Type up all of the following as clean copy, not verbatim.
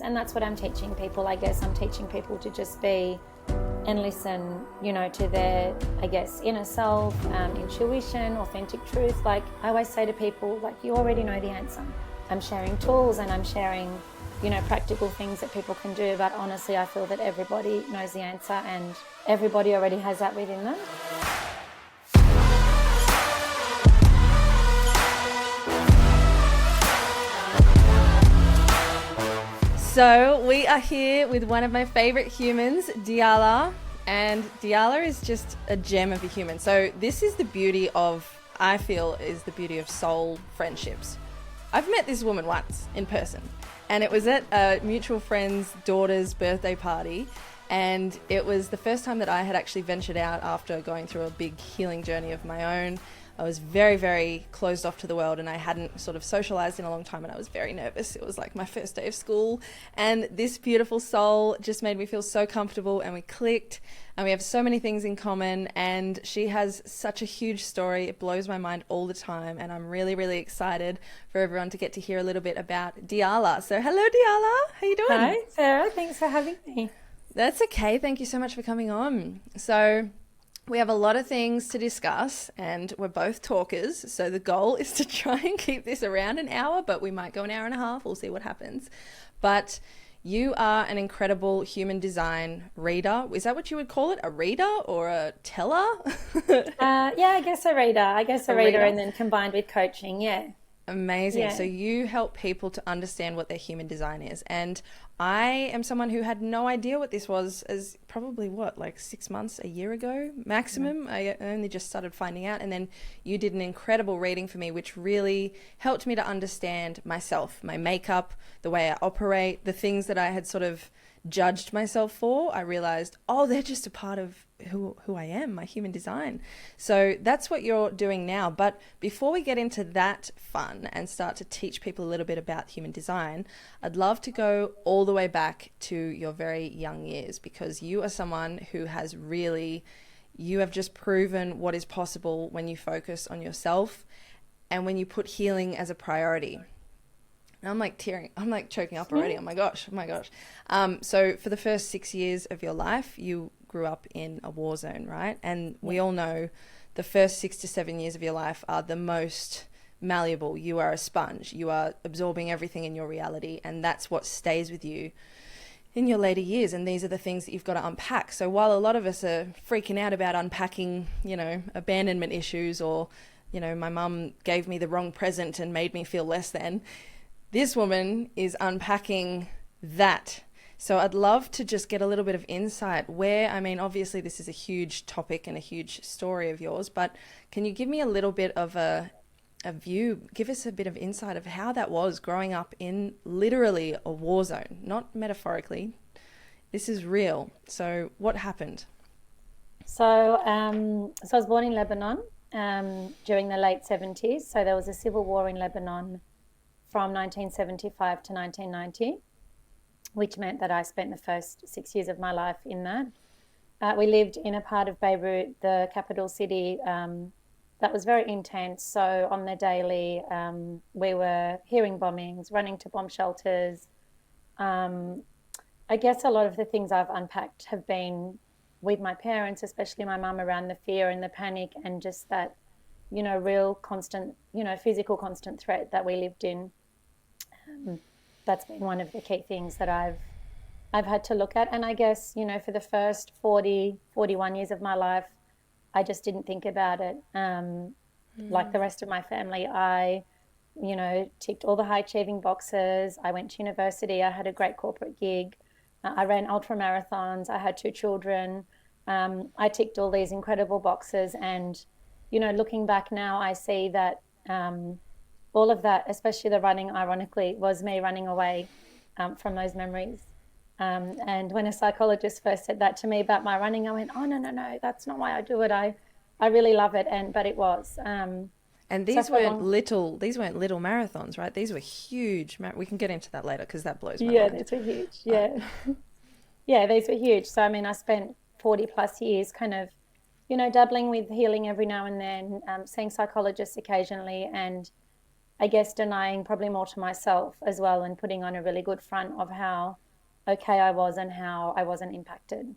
And that's what I'm teaching people. I guess I'm teaching people to just be and listen, you know, to their, I guess, inner self, intuition, authentic truth. Like I always say to people, like, you already know the answer. I'm sharing tools and I'm sharing, you know, practical things that people can do. But honestly, I feel that everybody knows the answer and everybody already has that within them. So we are here with one of my favorite humans, Diala, and Diala is just a gem of a human. So this is the beauty of, I feel, is the beauty of soul friendships. I've met this woman once in person, and it was at a mutual friend's daughter's birthday party, and it was the first time that I had actually ventured out after going through a big healing journey of my own. I was very, very closed off to the world, and I hadn't sort of socialized in a long time, and I was very nervous. It was like my first day of school, and this beautiful soul just made me feel so comfortable, and we clicked, and we have so many things in common, and she has such a huge story. It blows my mind all the time, and I'm really, really excited for everyone to get to hear a little bit about Diala. So hello, Diala. How you doing? Hi, Sarah. Thanks for having me. That's okay. Thank you so much for coming on. So we have a lot of things to discuss, and we're both talkers. So the goal is to try and keep this around an hour, but we might go an hour and a half. We'll see what happens. But you are an incredible human design reader. Is that what you would call it? A reader or a teller? Yeah, I guess a reader. A reader, and then combined with coaching. Yeah. Amazing. Yeah. So you help people to understand what their human design is. And I am someone who had no idea what this was as probably like 6 months, a year ago maximum. I only just started finding out. And then you did an incredible reading for me, which really helped me to understand myself, my makeup, the way I operate, the things that I had sort of judged myself for. I realized, oh, they're just a part of who I am, my human design. So that's what you're doing now. But before we get into that fun and start to teach people a little bit about human design, I'd love to go all the way back to your very young years, because you are someone who has really, you have just proven what is possible when you focus on yourself and when you put healing as a priority. And I'm like tearing, I'm like choking up already. Oh my gosh. So for the first 6 years of your life, you grew up in a war zone, right? And we all know the first 6 to 7 years of your life are the most malleable. You are a sponge. You are absorbing everything in your reality, and that's what stays with you in your later years. And these are the things that you've got to unpack. So while a lot of us are freaking out about unpacking, you know, abandonment issues, or, you know, my mum gave me the wrong present and made me feel less than, this woman is unpacking that. So I'd love to just get a little bit of insight where, I mean, obviously this is a huge topic and a huge story of yours, but can you give me a little bit of a view, give us a bit of insight of how that was growing up in literally a war zone, not metaphorically. This is real. So what happened? So I was born in Lebanon during the late 70s. So there was a civil war in Lebanon from 1975 to 1990, which meant that I spent the first 6 years of my life in that. We lived in a part of Beirut, the capital city, that was very intense. So on the daily, we were hearing bombings, running to bomb shelters. I guess a lot of the things I've unpacked have been with my parents, especially my mum, around the fear and the panic and just that, you know, real constant, you know, physical constant threat that we lived in. That's been one of the key things that I've had to look at. And I guess, you know, for the first 41 years of my life, I just didn't think about it. Like the rest of my family, I, you know, ticked all the high achieving boxes. I went to university. I had a great corporate gig. I ran ultra marathons. I had 2 children. I ticked all these incredible boxes. And, you know, looking back now, I see that all of that, especially the running, ironically, was me running away from those memories. And when a psychologist first said that to me about my running, I went, oh, no, that's not why I do it. I really love it. But it was. And these weren't little marathons, right? These were huge. We can get into that later because that blows my mind. Yeah, these were huge. Yeah. Yeah, these were huge. So, I mean, I spent 40 plus years kind of, you know, dabbling with healing every now and then, seeing psychologists occasionally. And I guess, denying probably more to myself as well, and putting on a really good front of how okay I was and how I wasn't impacted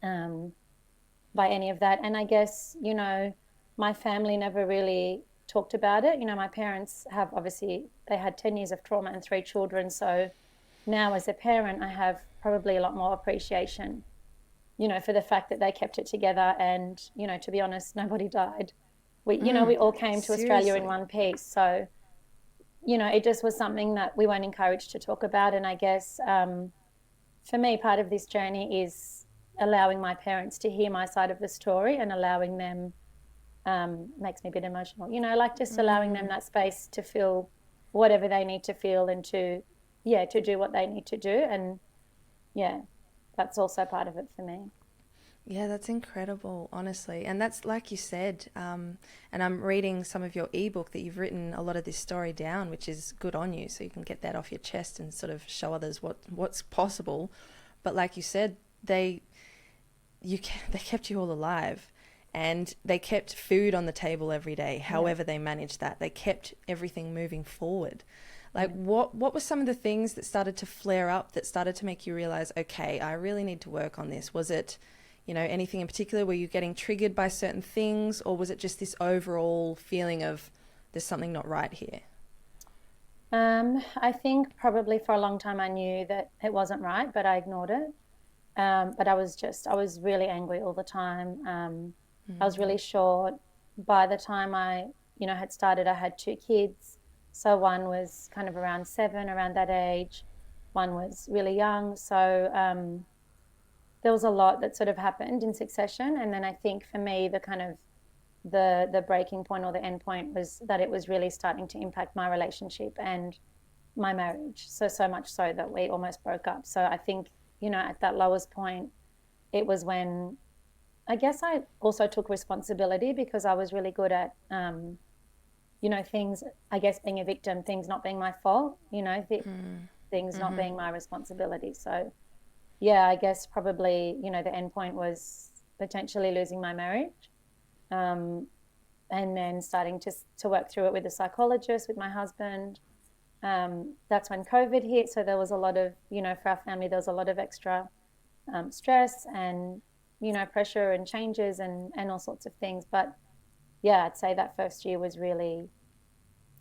um, by any of that. And I guess, my family never really talked about it. My parents have obviously, they had 10 years of trauma and 3 children. So now as a parent, I have probably a lot more appreciation, for the fact that they kept it together. And, to be honest, nobody died. We all came to Australia in Seriously. one piece. So, it just was something that we weren't encouraged to talk about. And I guess for me, part of this journey is allowing my parents to hear my side of the story, and allowing them, makes me a bit emotional, like just allowing them that space to feel whatever they need to feel, and to do what they need to do. And yeah, that's also part of it for me. Yeah, that's incredible, honestly. And that's like you said, and I'm reading some of your ebook that you've written a lot of this story down, which is good on you, so you can get that off your chest and sort of show others what's possible. But like you said, they kept you all alive, and they kept food on the table every day. However, they managed that. They kept everything moving forward. Like, what were some of the things that started to flare up, that started to make you realize, okay, I really need to work on this? Was it, anything in particular? Were you getting triggered by certain things, or was it just this overall feeling of there's something not right here? I think probably for a long time I knew that it wasn't right, but I ignored it. But I was really angry all the time. I was really short. By the time I, had started, I had 2 kids. So one was kind of around 7, around that age. One was really young. So there was a lot that sort of happened in succession. And then I think for me, the kind of the breaking point, or the end point, was that it was really starting to impact my relationship and my marriage. So much so that we almost broke up. So I think, at that lowest point, it was when I guess I also took responsibility, because I was really good at, things, I guess, being a victim, things not being my fault, things not being my responsibility. So, yeah, I guess probably, the end point was potentially losing my marriage. Um, and then starting to work through it with a psychologist, with my husband. That's when COVID hit. So there was a lot of, for our family, there was a lot of extra stress and, pressure and changes and all sorts of things. But yeah, I'd say that first year was really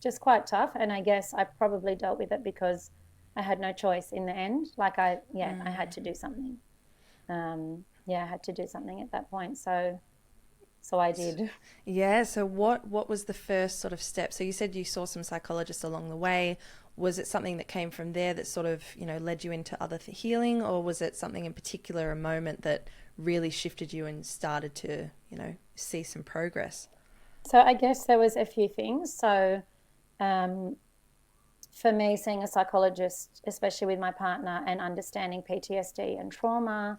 just quite tough. And I guess I probably dealt with it because I had no choice in the end. Like I had to do something. I had to do something at that point. So I did. Yeah, so what was the first sort of step? So you said you saw some psychologists along the way. Was it something that came from there that sort of, led you into other healing, or was it something in particular, a moment that really shifted you and started to, see some progress? So I guess there was a few things. So um, for me, seeing a psychologist, especially with my partner, and understanding PTSD and trauma,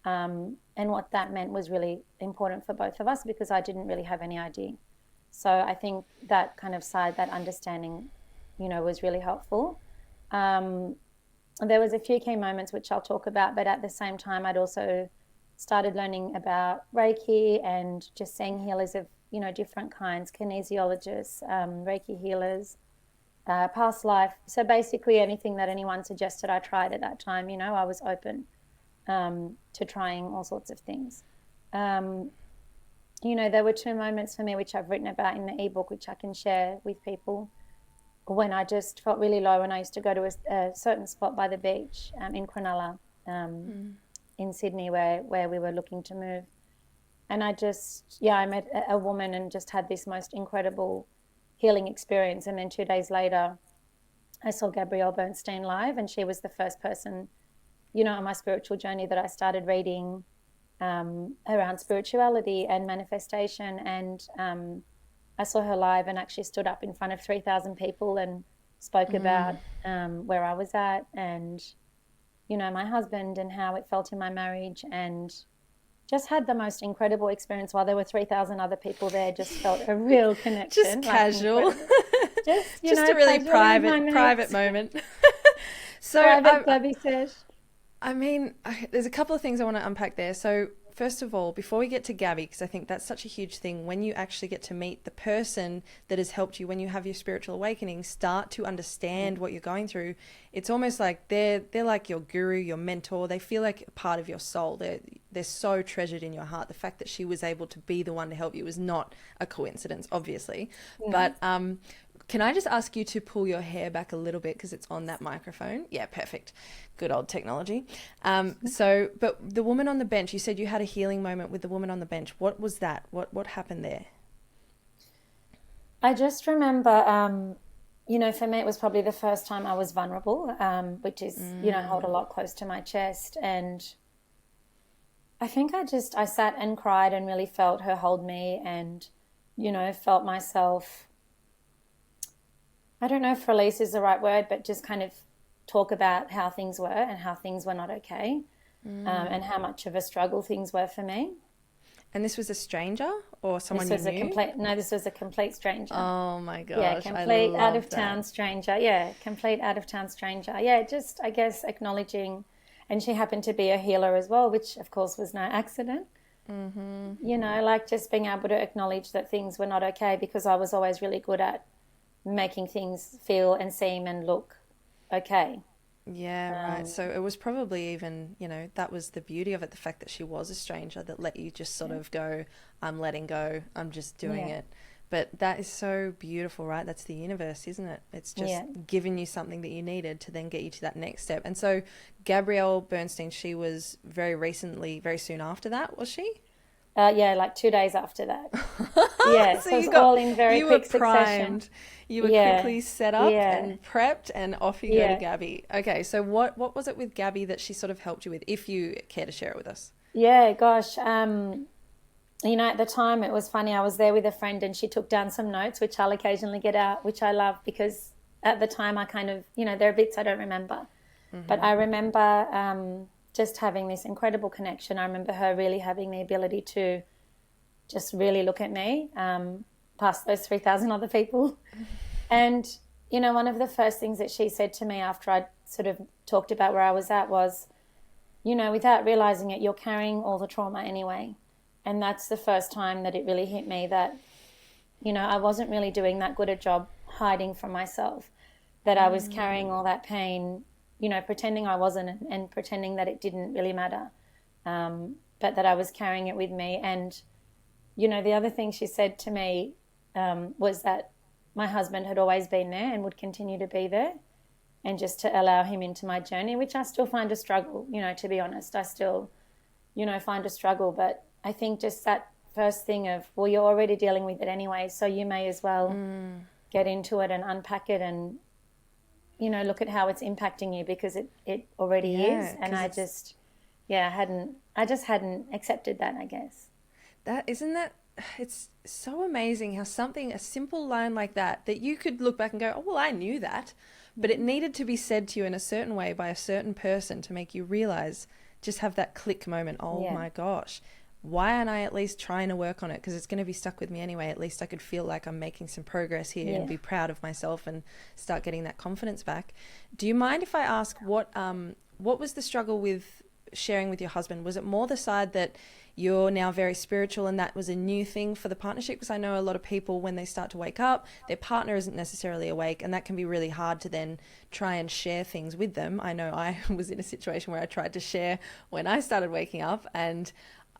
and what that meant, was really important for both of us, because I didn't really have any idea. So I think that kind of side, that understanding, was really helpful. Um, there was a few key moments which I'll talk about, but at the same time, I'd also started learning about Reiki and just seeing healers of, different kinds, kinesiologists, Reiki healers, past life. So basically anything that anyone suggested, I tried at that time. I was open to trying all sorts of things. Um, there were 2 moments for me, which I've written about in the ebook, which I can share with people, when I just felt really low. And I used to go to a certain spot by the beach in Cronulla, in Sydney, where we were looking to move. And I met a woman and just had this most incredible healing experience. And then 2 days later, I saw Gabrielle Bernstein live, and she was the first person, on my spiritual journey, that I started reading around spirituality and manifestation. And I saw her live and actually stood up in front of 3,000 people and spoke about where I was at, and, my husband, and how it felt in my marriage, and just had the most incredible experience while there were 3,000 other people there. Just felt a real connection. Just casual. Just a really private moment. So private clubby sesh. I mean, there's a couple of things I want to unpack there. So first of all, before we get to Gabby, because I think that's such a huge thing, when you actually get to meet the person that has helped you, when you have your spiritual awakening, start to understand what you're going through, it's almost like they're like your guru, your mentor. They feel like a part of your soul. They're so treasured in your heart. The fact that she was able to be the one to help you is not a coincidence, obviously. But can I just ask you to pull your hair back a little bit because it's on that microphone? Yeah, perfect. Good old technology. But the woman on the bench, you said you had a healing moment with the woman on the bench. What was that? What happened there? I just remember, for me, it was probably the first time I was vulnerable, which is, hold a lot close to my chest. And I think I sat and cried and really felt her hold me and, felt myself, I don't know if release is the right word, but just kind of talk about how things were and how things were not okay, and how much of a struggle things were for me. And this was a stranger or someone This was you knew? this was a complete stranger. Oh my gosh, Yeah, complete I out love of town that. stranger. Yeah, complete out of town stranger. Yeah, just I guess acknowledging, and she happened to be a healer as well, which of course was no accident. Like just being able to acknowledge that things were not okay because I was always really good at making things feel and seem and look okay. Yeah, right. So it was probably even, that was the beauty of it, the fact that she was a stranger that let you just sort of go, I'm letting go, I'm just doing Yeah, it. But that is so beautiful, right? That's the universe, isn't it? It's just yeah. giving you something that you needed to then get you to that next step. And so Gabrielle Bernstein, she was very soon after that, was she? Yeah, like 2 days after that. Yeah, So so it was all in very you were quick succession. primed, you were Yeah, quickly set up yeah, and prepped, and off you go to yeah. Gabby. Okay, so what was it with Gabby that she sort of helped you with, if you care to share it with us? Yeah, gosh. At the time it was funny. I was there with a friend and she took down some notes, which I'll occasionally get out, which I love because at the time I kind of, there are bits I don't remember. But I remember just having this incredible connection. I remember her really having the ability to just really look at me past those 3,000 other people. And, one of the first things that she said to me after I sort of talked about where I was at was, without realizing it, you're carrying all the trauma anyway. And that's the first time that it really hit me that, I wasn't really doing that good a job hiding from myself, that I was carrying all that pain, pretending I wasn't and pretending that it didn't really matter, but that I was carrying it with me. And, the other thing she said to me was that my husband had always been there and would continue to be there, and just to allow him into my journey, which I still find a struggle, to be honest. I still, find a struggle. But I think just that first thing of, well, you're already dealing with it anyway, so you may as well get into it and unpack it and, look at how it's impacting you because it already is. Yeah, And because it's I just hadn't accepted that, I guess. that isn't that it's so amazing how a simple line like that you could look back and go, oh well, I knew that, but it needed to be said to you in a certain way by a certain person to make you realize, just have that click moment. Oh Yeah. my gosh, why aren't I at least trying to work on it? Because it's going to be stuck with me anyway. At least I could feel like I'm making some progress here and Yeah. be proud of myself and start getting that confidence back. Do you mind if I ask what was the struggle with sharing with your husband? Was it more the side that you're now very spiritual and that was a new thing for the partnership? Because I know a lot of people, when they start to wake up, their partner isn't necessarily awake, and that can be really hard to then try and share things with them. I know I was in a situation where I tried to share when I started waking up, and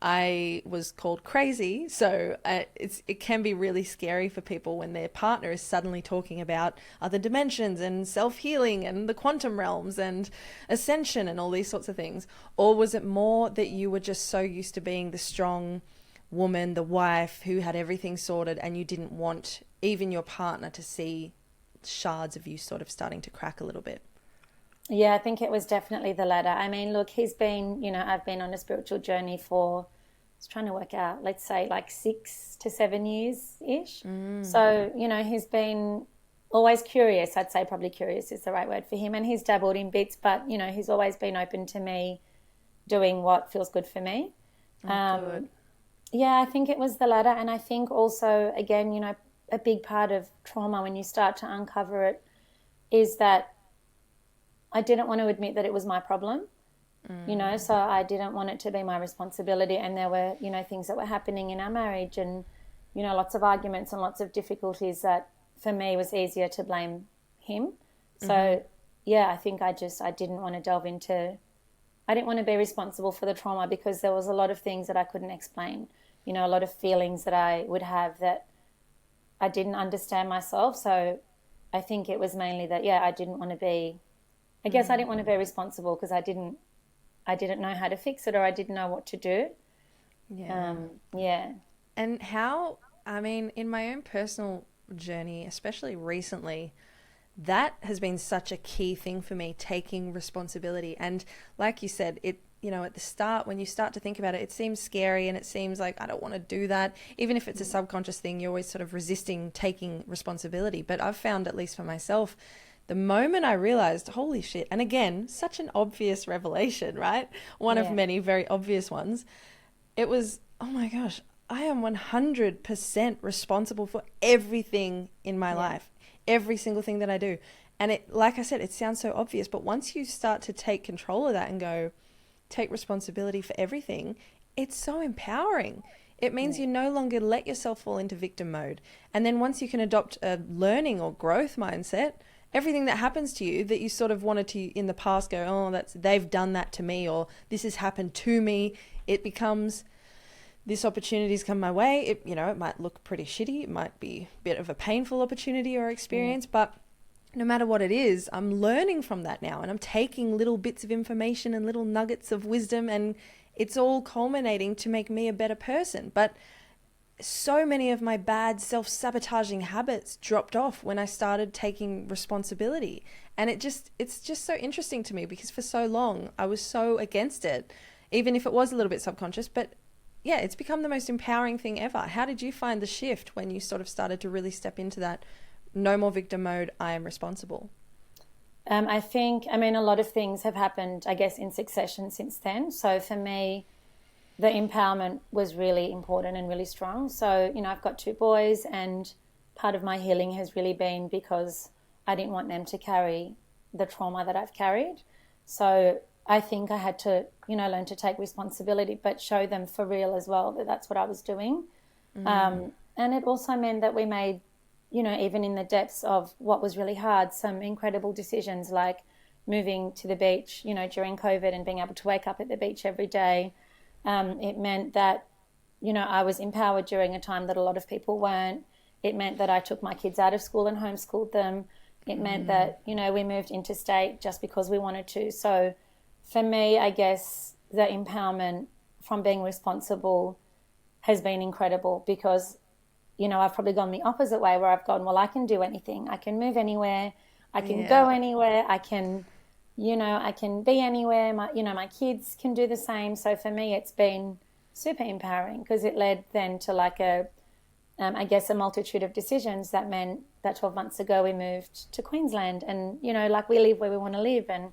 I was called crazy. So it can be really scary for people when their partner is suddenly talking about other dimensions and self-healing and the quantum realms and ascension and all these sorts of things. Or was it more that you were just so used to being the strong woman, the wife who had everything sorted, and you didn't want even your partner to see shards of you sort of starting to crack a little bit? Yeah, I think it was definitely the latter. I mean, look, I've been on a spiritual journey for, I was trying to work out, let's say like 6 to 7 years ish. So, he's been always curious. I'd say probably curious is the right word for him. And he's dabbled in bits, but, he's always been open to me doing what feels good for me. Oh, good. Yeah, I think it was the latter. And I think also, again, a big part of trauma when you start to uncover it is that I didn't want to admit that it was my problem. you know, so I didn't want it to be my responsibility. And there were, you know, things that were happening in our marriage and, you know, lots of arguments and lots of difficulties that for me was easier to blame him. So, yeah, I think I didn't want to delve into, I didn't want to be responsible for the trauma because there was a lot of things that I couldn't explain, you know, a lot of feelings that I would have that I didn't understand myself. So I think it was mainly that, yeah, I didn't want to be, I guess I didn't want to be responsible because I didn't know how to fix it or I didn't know what to do. Yeah. Yeah. And how, I mean, in my own personal journey, especially recently, that has been such a key thing for me, taking responsibility. And like you said, it, you know, at the start, when you start to think about it, it seems scary and it seems like I don't want to do that. Even if it's a subconscious thing, you're always sort of resisting taking responsibility. But I've found, at least for myself, the moment I realized, holy shit, and again, such an obvious revelation, right? One of Yeah. many very obvious ones. It was, oh my gosh, I am 100% responsible for everything in my life, every single thing that I do. And it, like I said, it sounds so obvious, but once you start to take control of that and go, take responsibility for everything, it's so empowering. It means you no longer let yourself fall into victim mode. And then once you can adopt a learning or growth mindset, everything that happens to you that you sort of wanted to in the past go, oh, they've done that to me, or this has happened to me, it becomes, this opportunity's come my way. It, you know, it might look pretty shitty. It might be a bit of a painful opportunity or experience, but no matter what it is, I'm learning from that now and I'm taking little bits of information and little nuggets of wisdom, and it's all culminating to make me a better person. But so many of my bad self-sabotaging habits dropped off when I started taking responsibility. And it's just so interesting to me because for so long I was so against it, even if it was a little bit subconscious. But yeah, it's become the most empowering thing ever. How did you find the shift when you sort of started to really step into that no more victim mode, I am responsible? I think, I mean, a lot of things have happened, I guess, in succession since then. So for me, the empowerment was really important and really strong. So, you know, I've got two boys, and part of my healing has really been because I didn't want them to carry the trauma that I've carried. So I think I had to, you know, learn to take responsibility, but show them for real as well that that's what I was doing. And it also meant that we made, you know, even in the depths of what was really hard, some incredible decisions like moving to the beach, you know, during COVID and being able to wake up at the beach every day. It meant that, you know, I was empowered during a time that a lot of people weren't. It meant that I took my kids out of school and homeschooled them. It meant that, you know, we moved interstate just because we wanted to. So for me, I guess the empowerment from being responsible has been incredible because, you know, I've probably gone the opposite way where I've gone, well, I can do anything. I can move anywhere. I can go anywhere. I can, you know, I can be anywhere. My kids can do the same. So for me, it's been super empowering because it led then to like I guess a multitude of decisions that meant that 12 months ago we moved to Queensland and, you know, like we live where we want to live and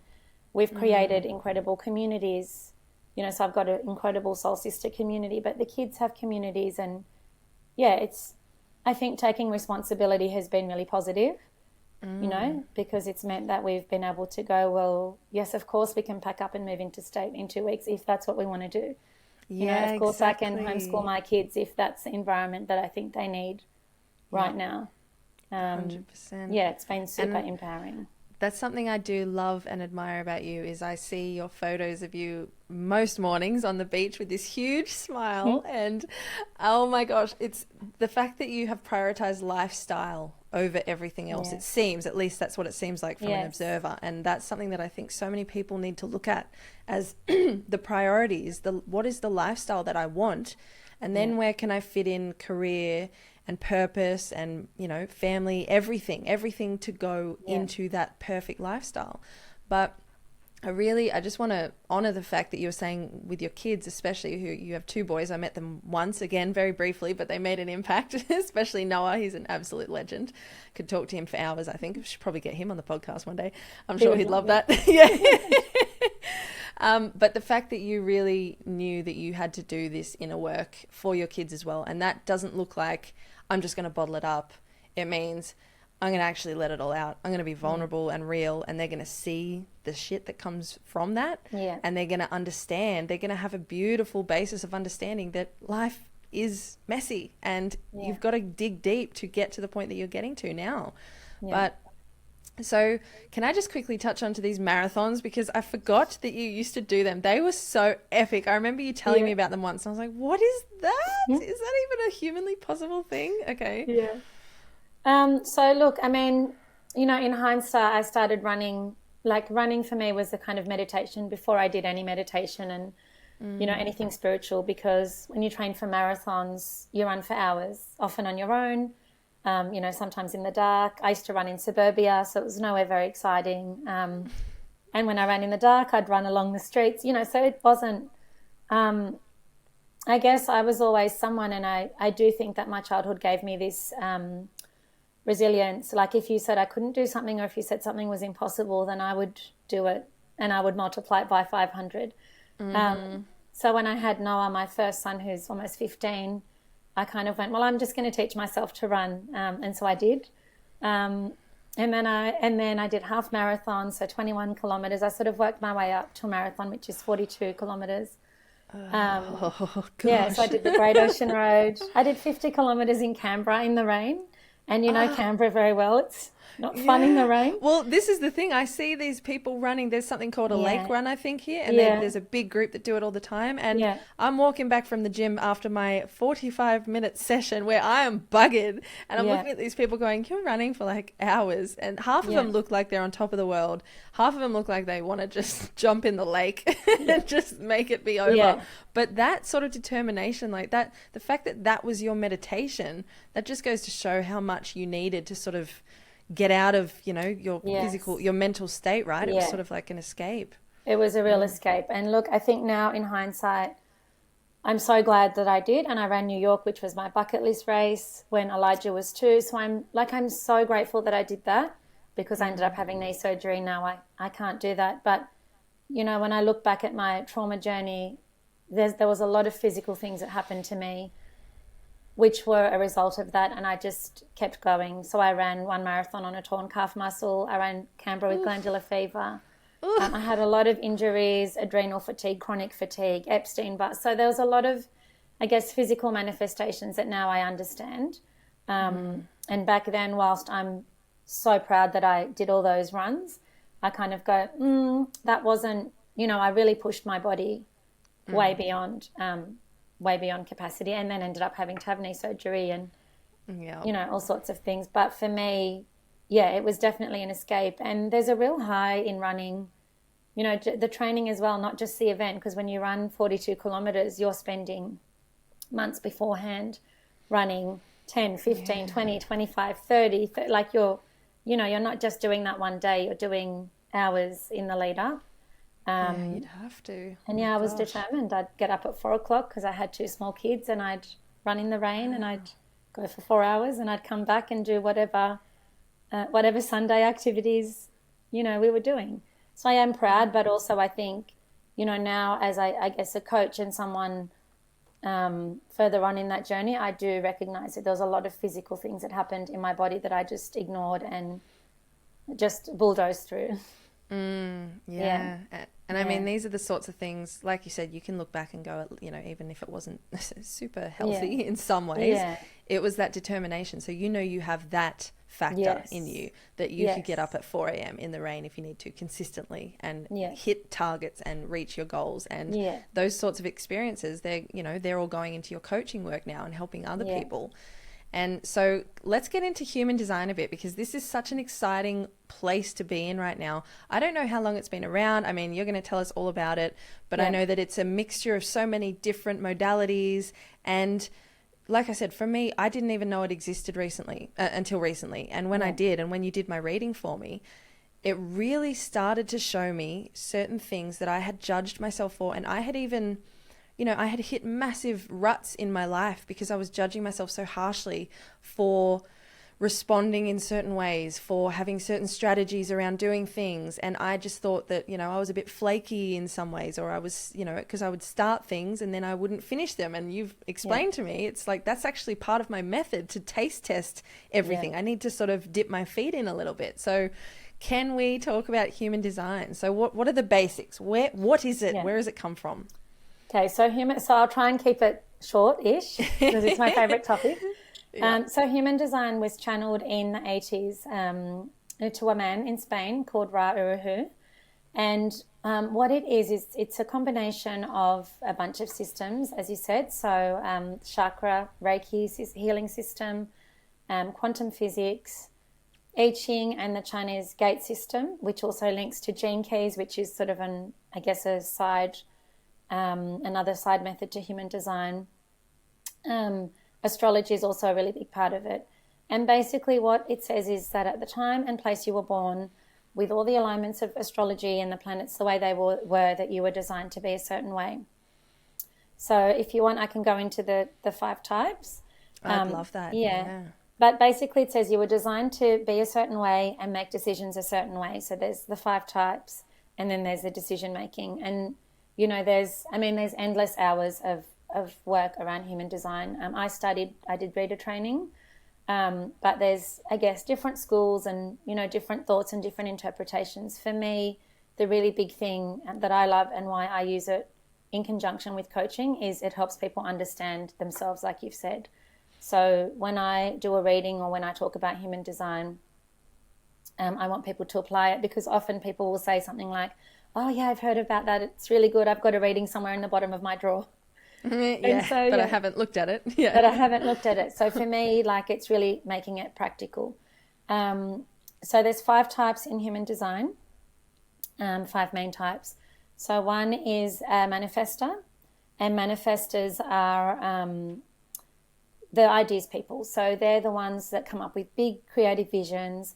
we've created incredible communities, you know, so I've got an incredible soul sister community, but the kids have communities and yeah, I think taking responsibility has been really positive, you know, because it's meant that we've been able to go, well, yes, of course we can pack up and move interstate in 2 weeks if that's what we want to do. You know, of course I can homeschool my kids if that's the environment that I think they need right now. 100%. Yeah, it's been super empowering. That's something I do love and admire about you is I see your photos of you most mornings on the beach with this huge smile and oh my gosh, it's the fact that you have prioritized lifestyle over everything else. It seems, at least that's what it seems like from an observer, and that's something that I think so many people need to look at as the priorities, what is the lifestyle that I want, and then where can I fit in career and purpose and, you know, family, everything to go into that perfect lifestyle. But I just want to honor the fact that you were saying with your kids, especially who you have two boys. I met them once, again, very briefly, but they made an impact, especially Noah. He's an absolute legend. Could talk to him for hours, I think. We should probably get him on the podcast one day. I'm sure he'd love that. Yeah. But the fact that you really knew that you had to do this inner work for your kids as well. And that doesn't look like I'm just going to bottle it up. It means I'm going to actually let it all out. I'm going to be vulnerable and real, and they're going to see the shit that comes from that. Yeah. And they're going to understand, they're going to have a beautiful basis of understanding that life is messy and you've got to dig deep to get to the point that you're getting to now. But so can I just quickly touch on to these marathons, because I forgot that you used to do them. They were so epic. I remember you telling me about them once. And I was like, what is that? Is that even a humanly possible thing? Okay. Yeah. So look, I mean, you know, in hindsight, I started running. Like running for me was the kind of meditation before I did any meditation and, you know, anything spiritual, because when you train for marathons, you run for hours, often on your own. You know, sometimes in the dark. I used to run in suburbia, so it was nowhere very exciting. And when I ran in the dark, I'd run along the streets, you know, so it wasn't, I guess I was always someone, and I do think that my childhood gave me this resilience. Like if you said I couldn't do something, or if you said something was impossible, then I would do it and I would multiply it by 500. So when I had Noah, my first son, who's almost 15, I kind of went, well, I'm just going to teach myself to run. And so I did. And then I did half marathons, so 21 kilometers. I sort of worked my way up to a marathon, which is 42 kilometers. Oh, gosh. Yeah, so I did the Great Ocean Road. I did 50 kilometers in Canberra in the rain. And you know Canberra very well. It's not fun in the rain. Well, this is the thing. I see these people running. There's something called a lake run, I think, here. And there's a big group that do it all the time. And I'm walking back from the gym after my 45-minute session where I am buggered. And I'm looking at these people going, you're running for like hours. And half of them look like they're on top of the world. Half of them look like they want to just jump in the lake and just make it be over. Yeah. But that sort of determination, like that, the fact that that was your meditation, that just goes to show how much you needed to sort of get out of, you know, your physical, your mental state, right? It was sort of like an escape. It was a real escape. And look, I think now in hindsight, I'm so glad that I did. And I ran New York, which was my bucket list race when Elijah was 2. So I'm so grateful that I did that, because I ended up having knee surgery. Now I can't do that. But, you know, when I look back at my trauma journey, there was a lot of physical things that happened to me which were a result of that, and I just kept going. So I ran 1 marathon on a torn calf muscle. I ran Canberra with glandular fever. I had a lot of injuries, adrenal fatigue, chronic fatigue, Epstein-Barr. So there was a lot of, I guess, physical manifestations that now I understand. And back then, whilst I'm so proud that I did all those runs, I kind of go, that wasn't, you know, I really pushed my body way beyond capacity, and then ended up having to have knee surgery and, you know, all sorts of things. But for me, it was definitely an escape. And there's a real high in running, you know, the training as well, not just the event, because when you run 42 kilometers, you're spending months beforehand running 10, 15, 20, 25, 30, like you're not just doing that one day, you're doing hours in the lead up. You'd have to. And I was determined. I'd get up at 4 o'clock because I had 2 small kids, and I'd run in the rain and I'd go for 4 hours, and I'd come back and do whatever Sunday activities, you know, we were doing. So I am proud, but also I think, you know, now as I guess a coach and someone further on in that journey, I do recognize that there was a lot of physical things that happened in my body that I just ignored and just bulldozed through. And I mean, these are the sorts of things, like you said, you can look back and go, you know, even if it wasn't super healthy in some ways, it was that determination. So, you know, you have that factor in you that you could get up at 4 a.m. in the rain if you need to consistently and hit targets and reach your goals. And those sorts of experiences, they're all going into your coaching work now and helping other people. And so let's get into human design a bit, because this is such an exciting place to be in right now. I don't know how long it's been around. I mean, you're going to tell us all about it, but I know that it's a mixture of so many different modalities. And like I said, for me, I didn't even know it existed until recently. And when I did, and when you did my reading for me, it really started to show me certain things that I had judged myself for. And I had even... you know, I had hit massive ruts in my life because I was judging myself so harshly for responding in certain ways, for having certain strategies around doing things. And I just thought that, you know, I was a bit flaky in some ways, or I was, you know, because I would start things and then I wouldn't finish them. And you've explained to me, it's like, that's actually part of my method to taste test everything. I need to sort of dip my feet in a little bit. So can we talk about human design? So what are the basics? What is it? Yeah. Where does it come from? Okay, so I'll try and keep it short-ish because it's my favorite topic. Yeah. So human design was channeled in the 80s to a man in Spain called Ra Uruhu. And what it is it's a combination of a bunch of systems, as you said. So chakra, Reiki healing system, quantum physics, I Ching, and the Chinese gate system, which also links to gene keys, which is sort of a side, another side method to human design. Astrology is also a really big part of it. And basically what it says is that at the time and place you were born, with all the alignments of astrology and the planets the way they were, that you were designed to be a certain way. So if you want, I can go into the 5 types. I'd love that. Yeah. But basically it says you were designed to be a certain way and make decisions a certain way. So there's the 5 types, and then there's the decision making. And, there's endless hours of work around human design. I did reader training, but there's, I guess, different schools and, different thoughts and different interpretations. For me, the really big thing that I love and why I use it in conjunction with coaching is it helps people understand themselves, like you've said. So when I do a reading or when I talk about human design, I want people to apply it, because often people will say something like, oh yeah, I've heard about that, it's really good, I've got a reading somewhere in the bottom of my drawer. Yeah, but I haven't looked at it. Yeah. But I haven't looked at it. So for me, it's really making it practical. So there's 5 types in human design, 5 main types. So one is a manifestor, and manifestors are the ideas people. So they're the ones that come up with big creative visions.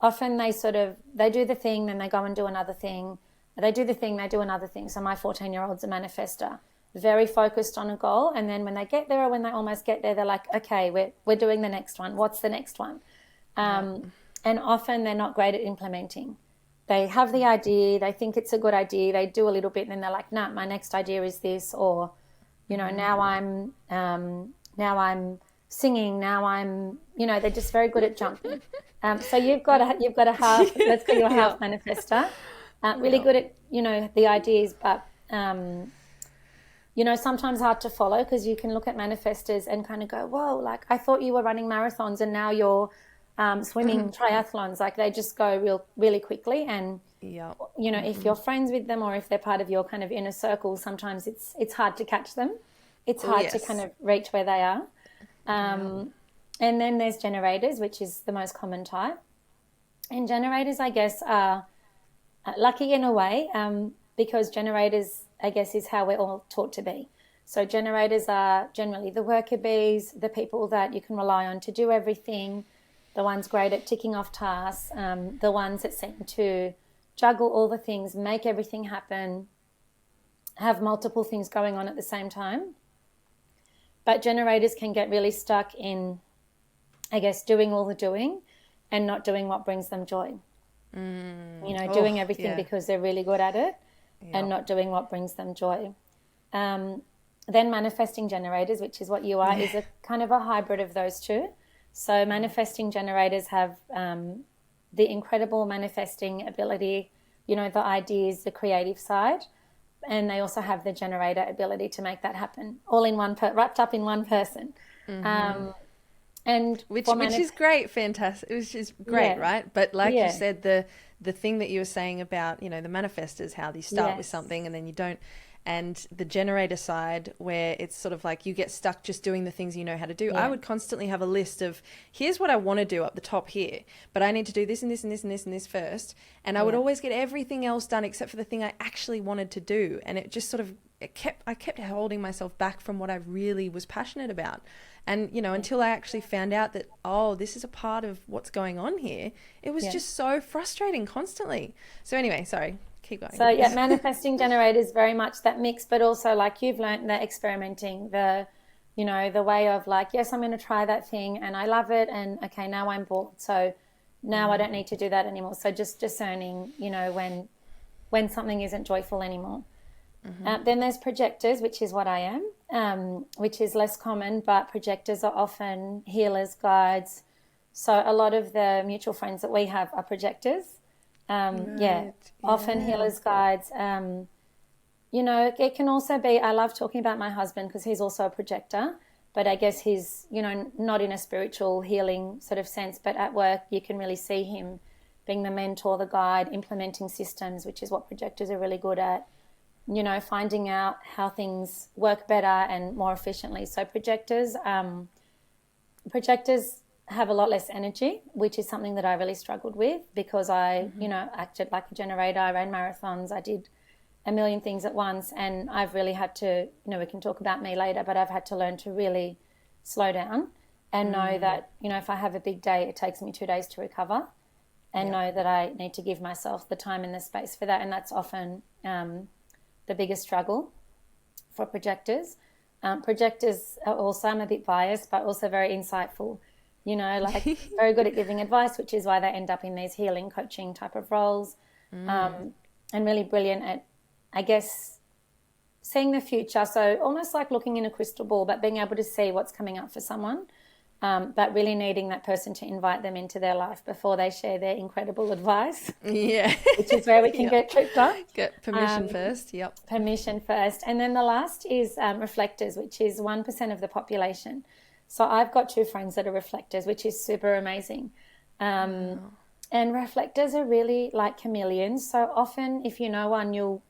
Often they do the thing, then they go and do another thing. They do the thing, they do another thing. So my 14-year-old's a manifestor, very focused on a goal. And then when they get there, or when they almost get there, they're like, okay, we're doing the next one. What's the next one? And often they're not great at implementing. They have the idea, they think it's a good idea, they do a little bit, and then they're like, nah, my next idea is this, or, now I'm singing, now I'm, they're just very good at jumping. So you've got a half, let's call you a half manifestor. Really good at, the ideas, but, sometimes hard to follow, because you can look at manifestors and kind of go, whoa, I thought you were running marathons and now you're swimming triathlons. They just go really quickly. And, if you're friends with them, or if they're part of your kind of inner circle, sometimes it's hard to catch them. It's hard to kind of reach where they are. And then there's generators, which is the most common type. And generators, I guess, are lucky in a way, because generators, I guess, is how we're all taught to be. So generators are generally the worker bees, the people that you can rely on to do everything, the ones great at ticking off tasks, the ones that seem to juggle all the things, make everything happen, have multiple things going on at the same time. But generators can get really stuck in, I guess, doing all the doing and not doing what brings them joy. Doing everything because they're really good at it, and not doing what brings them joy. Then manifesting generators, which is what you are, is a kind of a hybrid of those two. So manifesting generators have the incredible manifesting ability, the ideas, the creative side, and they also have the generator ability to make that happen, all in one, wrapped up in one person. And which is great, fantastic. Which is great, right? But you said, the thing that you were saying about, the manifestors, how you start with something and then you don't, and the generator side, where it's sort of like you get stuck just doing the things you know how to do. I would constantly have a list of, here's what I want to do up the top here, but I need to do this and this and this and this and this first. And I would always get everything else done except for the thing I actually wanted to do. And it just sort of, I kept holding myself back from what I really was passionate about. And, until I actually found out that, this is a part of what's going on here, it was just so frustrating constantly. So anyway, sorry, keep going. So manifesting generators, very much that mix, but also you've learned the experimenting, the way of yes, I'm going to try that thing and I love it. And okay, now I'm bored. So now I don't need to do that anymore. So just discerning, when something isn't joyful anymore. Then there's projectors, which is what I am, which is less common, but projectors are often healers, guides, So a lot of the mutual friends that we have are projectors. Yeah, Right. often Yeah. healers guides. You know, it can also be, I love talking about my husband because he's also a projector, but I guess he's, you know, not in a spiritual healing sort of sense, but at work you can really see him being the mentor, the guide, implementing systems, which is what projectors are really good at, you know, finding out how things work better and more efficiently. So projectors have a lot less energy, which is something that I really struggled with because I, you know, acted like a generator. I ran marathons. I did a million things at once. And I've really had to, you know, we can talk about me later, but I've had to learn to really slow down and know that, you know, if I have a big day, it takes me 2 days to recover and Yeah. know that I need to give myself the time and the space for that. And that's often the biggest struggle for projectors. Projectors are also, I'm a bit biased, but also very insightful, you know, like very good at giving advice, which is why they end up in these healing coaching type of roles, and really brilliant at, I guess, seeing the future. So almost like looking in a crystal ball, but being able to see what's coming up for someone, but really needing that person to invite them into their life before they share their incredible advice, Yeah. which is where we can Yep. get tripped up. Get permission first. Yep. Permission first. And then the last is reflectors, which is 1% of the population. So I've got two friends that are reflectors, which is super amazing. And reflectors are really like chameleons. So often, if you know one, you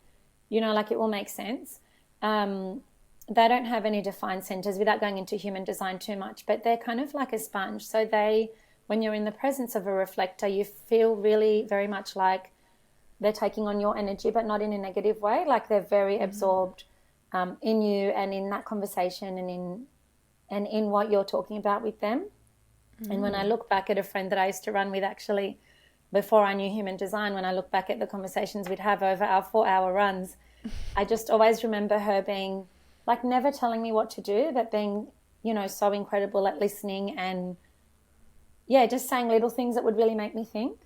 know, like it will make sense. They don't have any defined centers without going into human design too much, but they're kind of like a sponge. So when you're in the presence of a reflector, you feel really very much like they're taking on your energy, but not in a negative way. Like they're very absorbed in you and in that conversation and in what you're talking about with them. And when I look back at a friend that I used to run with, actually, before I knew human design, when I look back at the conversations we'd have over our 4-hour runs, I just always remember her being like never telling me what to do, but being, you know, so incredible at listening and yeah, just saying little things that would really make me think.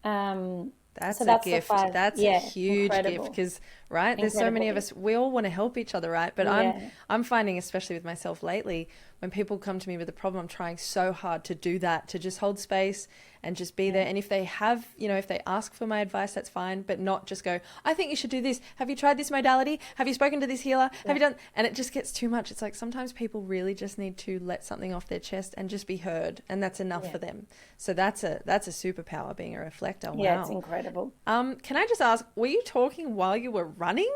That's So a that's the gift. five. That's a Yeah, huge gift incredible, because, right, there's so incredible many of gift. us, we all want to help each other, right? But Yeah, I'm finding, especially with myself lately, when people come to me with a problem, I'm trying so hard to do that, to just hold space and just be there. yeah, And if they have, you know, if they ask for my advice, that's fine, but not just go, I think you should do this. Have you tried this modality? Have you spoken to this healer? Have yeah, you done? And it just gets too much. It's like sometimes people really just need to let something off their chest and just be heard, and that's enough yeah. for them. So that's a superpower, being a reflector. Yeah, it's Wow. incredible. Can I just ask, were you talking while you were running?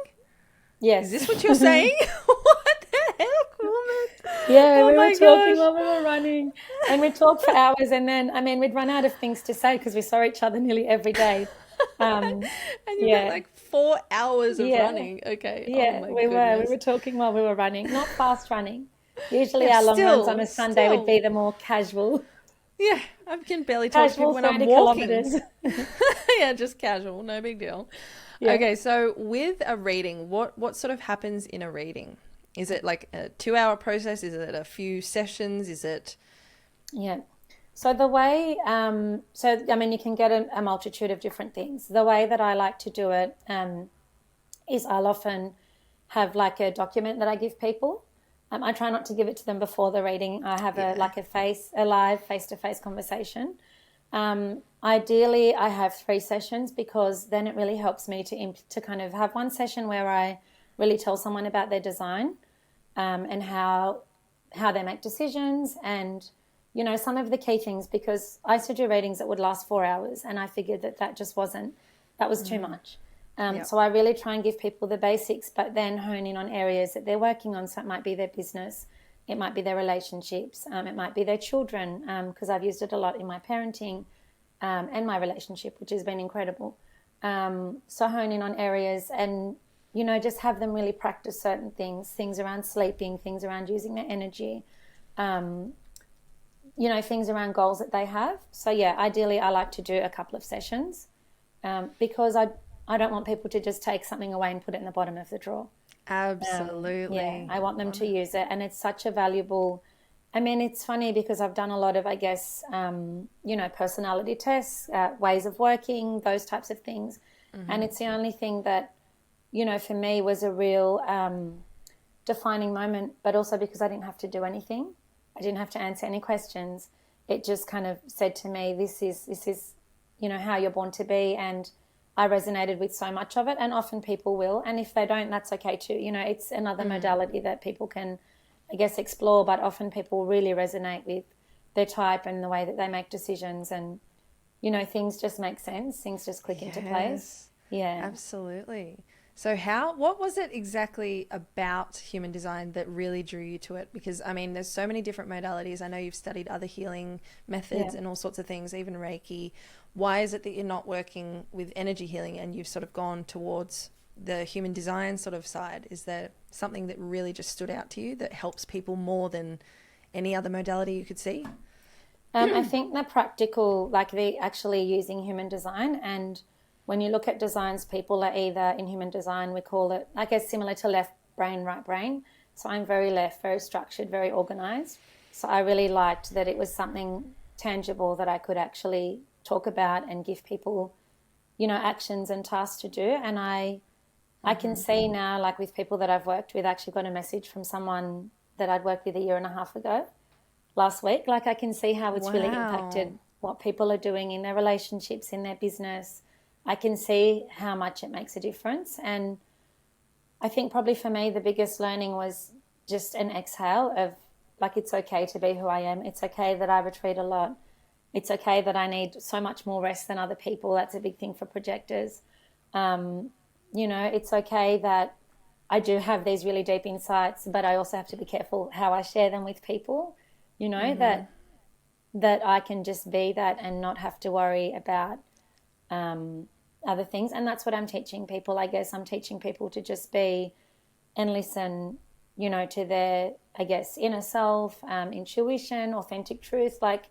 Is Yes. this what you're saying? What the heck, woman? Yeah, Oh we were my talking gosh. while we were running, and we'd talk for hours, and then I mean we'd run out of things to say because we saw each other nearly every day. Um, And you've got yeah, like 4 hours of yeah, running. Okay. Oh yeah. my We were goodness. talking while we were running, not fast running. Usually Yeah, our long runs on a Sunday would be still. the more casual, Yeah, I can barely talk to casual people when I'm 30 walking. kilometers. Yeah, just casual, no big deal. Yeah. Okay, so with a reading, what sort of happens in a reading? Is it like a 2 hour process? Is it a few sessions? Is it? Yeah. So the way, so I mean, you can get a multitude of different things. The way that I like to do it is I'll often have like a document that I give people. I try not to give it to them before the reading. I have a Yeah. like a live face-to-face conversation. Ideally, I have 3 sessions because then it really helps me to kind of have one session where I really tell someone about their design and how they make decisions and you know some of the key things because I used to do readings that would last 4 hours and I figured that just wasn't that was too much. Yep. So I really try and give people the basics, but then hone in on areas that they're working on. So it might be their business, it might be their relationships, it might be their children, because I've used it a lot in my parenting and my relationship, which has been incredible. So hone in on areas and, you know, just have them really practice certain things around sleeping, things around using their energy, you know, things around goals that they have. So yeah, ideally I like to do a couple of sessions because I don't want people to just take something away and put it in the bottom of the drawer. Yeah, Absolutely. I want them to use it. And it's such a valuable, I mean, it's funny because I've done a lot of, I guess, you know, personality tests, ways of working, those types of things. And it's the only thing that, you know, for me was a real defining moment, but also because I didn't have to do anything. I didn't have to answer any questions. it just kind of said to me, this is, you know, how you're born to be. And I resonated with so much of it, and often people will. And if they don't, that's okay too. You know, it's another modality that people can, I guess, explore, but often people really resonate with their type and the way that they make decisions, and, you know, things just make sense. Things just click into place. Yeah. Absolutely. So what was it exactly about human design that really drew you to it? Because, I mean, there's so many different modalities. I know you've studied other healing methods and all sorts of things, even Reiki. Why is it that you're not working with energy healing and you've sort of gone towards the human design sort of side? Is there something that really just stood out to you that helps people more than any other modality you could see? I think the practical, like the actually using human design, and when you look at designs, people are either in human design, we call it, I guess, similar to left brain, right brain. So I'm very left, very structured, very organized. So I really liked that it was something tangible that I could actually talk about and give people, you know, actions and tasks to do. And I can see now, like with people that I've worked with, I actually got a message from someone that I'd worked with a year and a half ago last week. Like I can see how it's really impacted what people are doing in their relationships, in their business. I can see how much it makes a difference. And I think probably for me, the biggest learning was just an exhale of, like, it's okay to be who I am. It's okay that I retreat a lot. It's okay that I need so much more rest than other people. That's a big thing for projectors. You know, it's okay that I do have these really deep insights, but I also have to be careful how I share them with people, you know, that I can just be that and not have to worry about other things. And that's what I'm teaching people. I guess I'm teaching people to just be and listen, you know, to their, I guess, inner self, intuition, authentic truth. Like,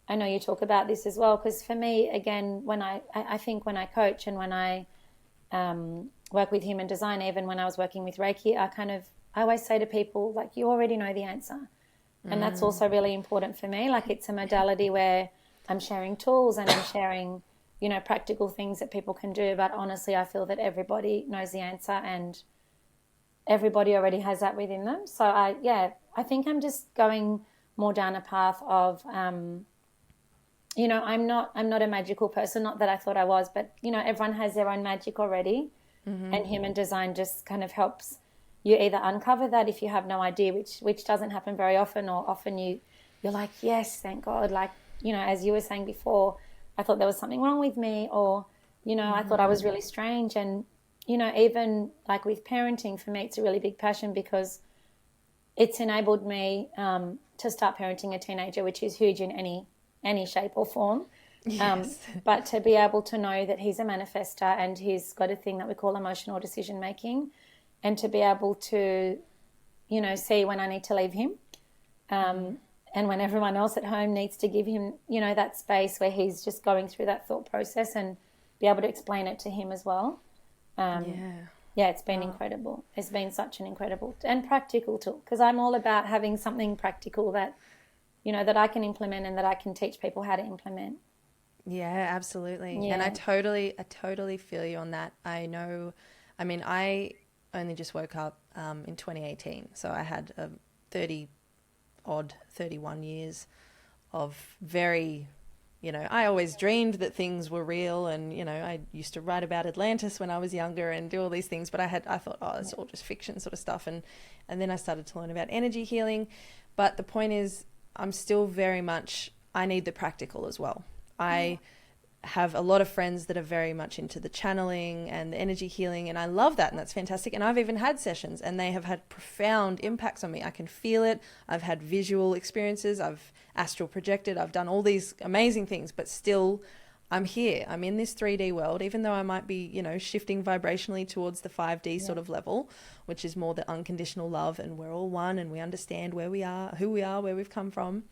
I know you talk about this as well, because for me, again, when I think when I coach and when I work with human design, even when I was working with Reiki, I always say to people, like, you already know the answer. And that's also really important for me. Like, it's a modality where I'm sharing tools and I'm sharing, you know, practical things that people can do. But honestly, I feel that everybody knows the answer and everybody already has that within them. So I think I'm just going more down a path of, you know, I'm not a magical person. Not that I thought I was, but, you know, everyone has their own magic already. And human design just kind of helps you either uncover that if you have no idea, which doesn't happen very often, or often you're like, yes, thank God. Like, you know, as you were saying before, I thought there was something wrong with me, or, you know, I thought I was really strange. And, you know, even like with parenting, for me, it's a really big passion because it's enabled me to start parenting a teenager, which is huge in any shape or form. Yes. But to be able to know that he's a manifester and he's got a thing that we call emotional decision making, and to be able to, you know, see when I need to leave him, and when everyone else at home needs to give him, you know, that space where he's just going through that thought process, and be able to explain it to him as well. It's been incredible. It's been such an incredible and practical tool, because I'm all about having something practical that, you know, that I can implement and that I can teach people how to implement. Yeah, absolutely. Yeah. And I totally feel you on that. I know, I mean, I only just woke up in 2018. So I had a 31 years of very, you know, I always dreamed that things were real, and, you know, I used to write about Atlantis when I was younger and do all these things, but I thought, oh, it's all just fiction sort of stuff. And then I started to learn about energy healing. But the point is, I'm still very much, I need the practical as well. I have a lot of friends that are very much into the channeling and the energy healing, and I love that, and that's fantastic. And I've even had sessions and they have had profound impacts on me. I can feel it. I've had visual experiences. I've astral projected. I've done all these amazing things, but still I'm here. I'm in this 3D world, even though I might be, you know, shifting vibrationally towards the 5D sort of level, which is more the unconditional love, and we're all one and we understand where we are, who we are, where we've come from.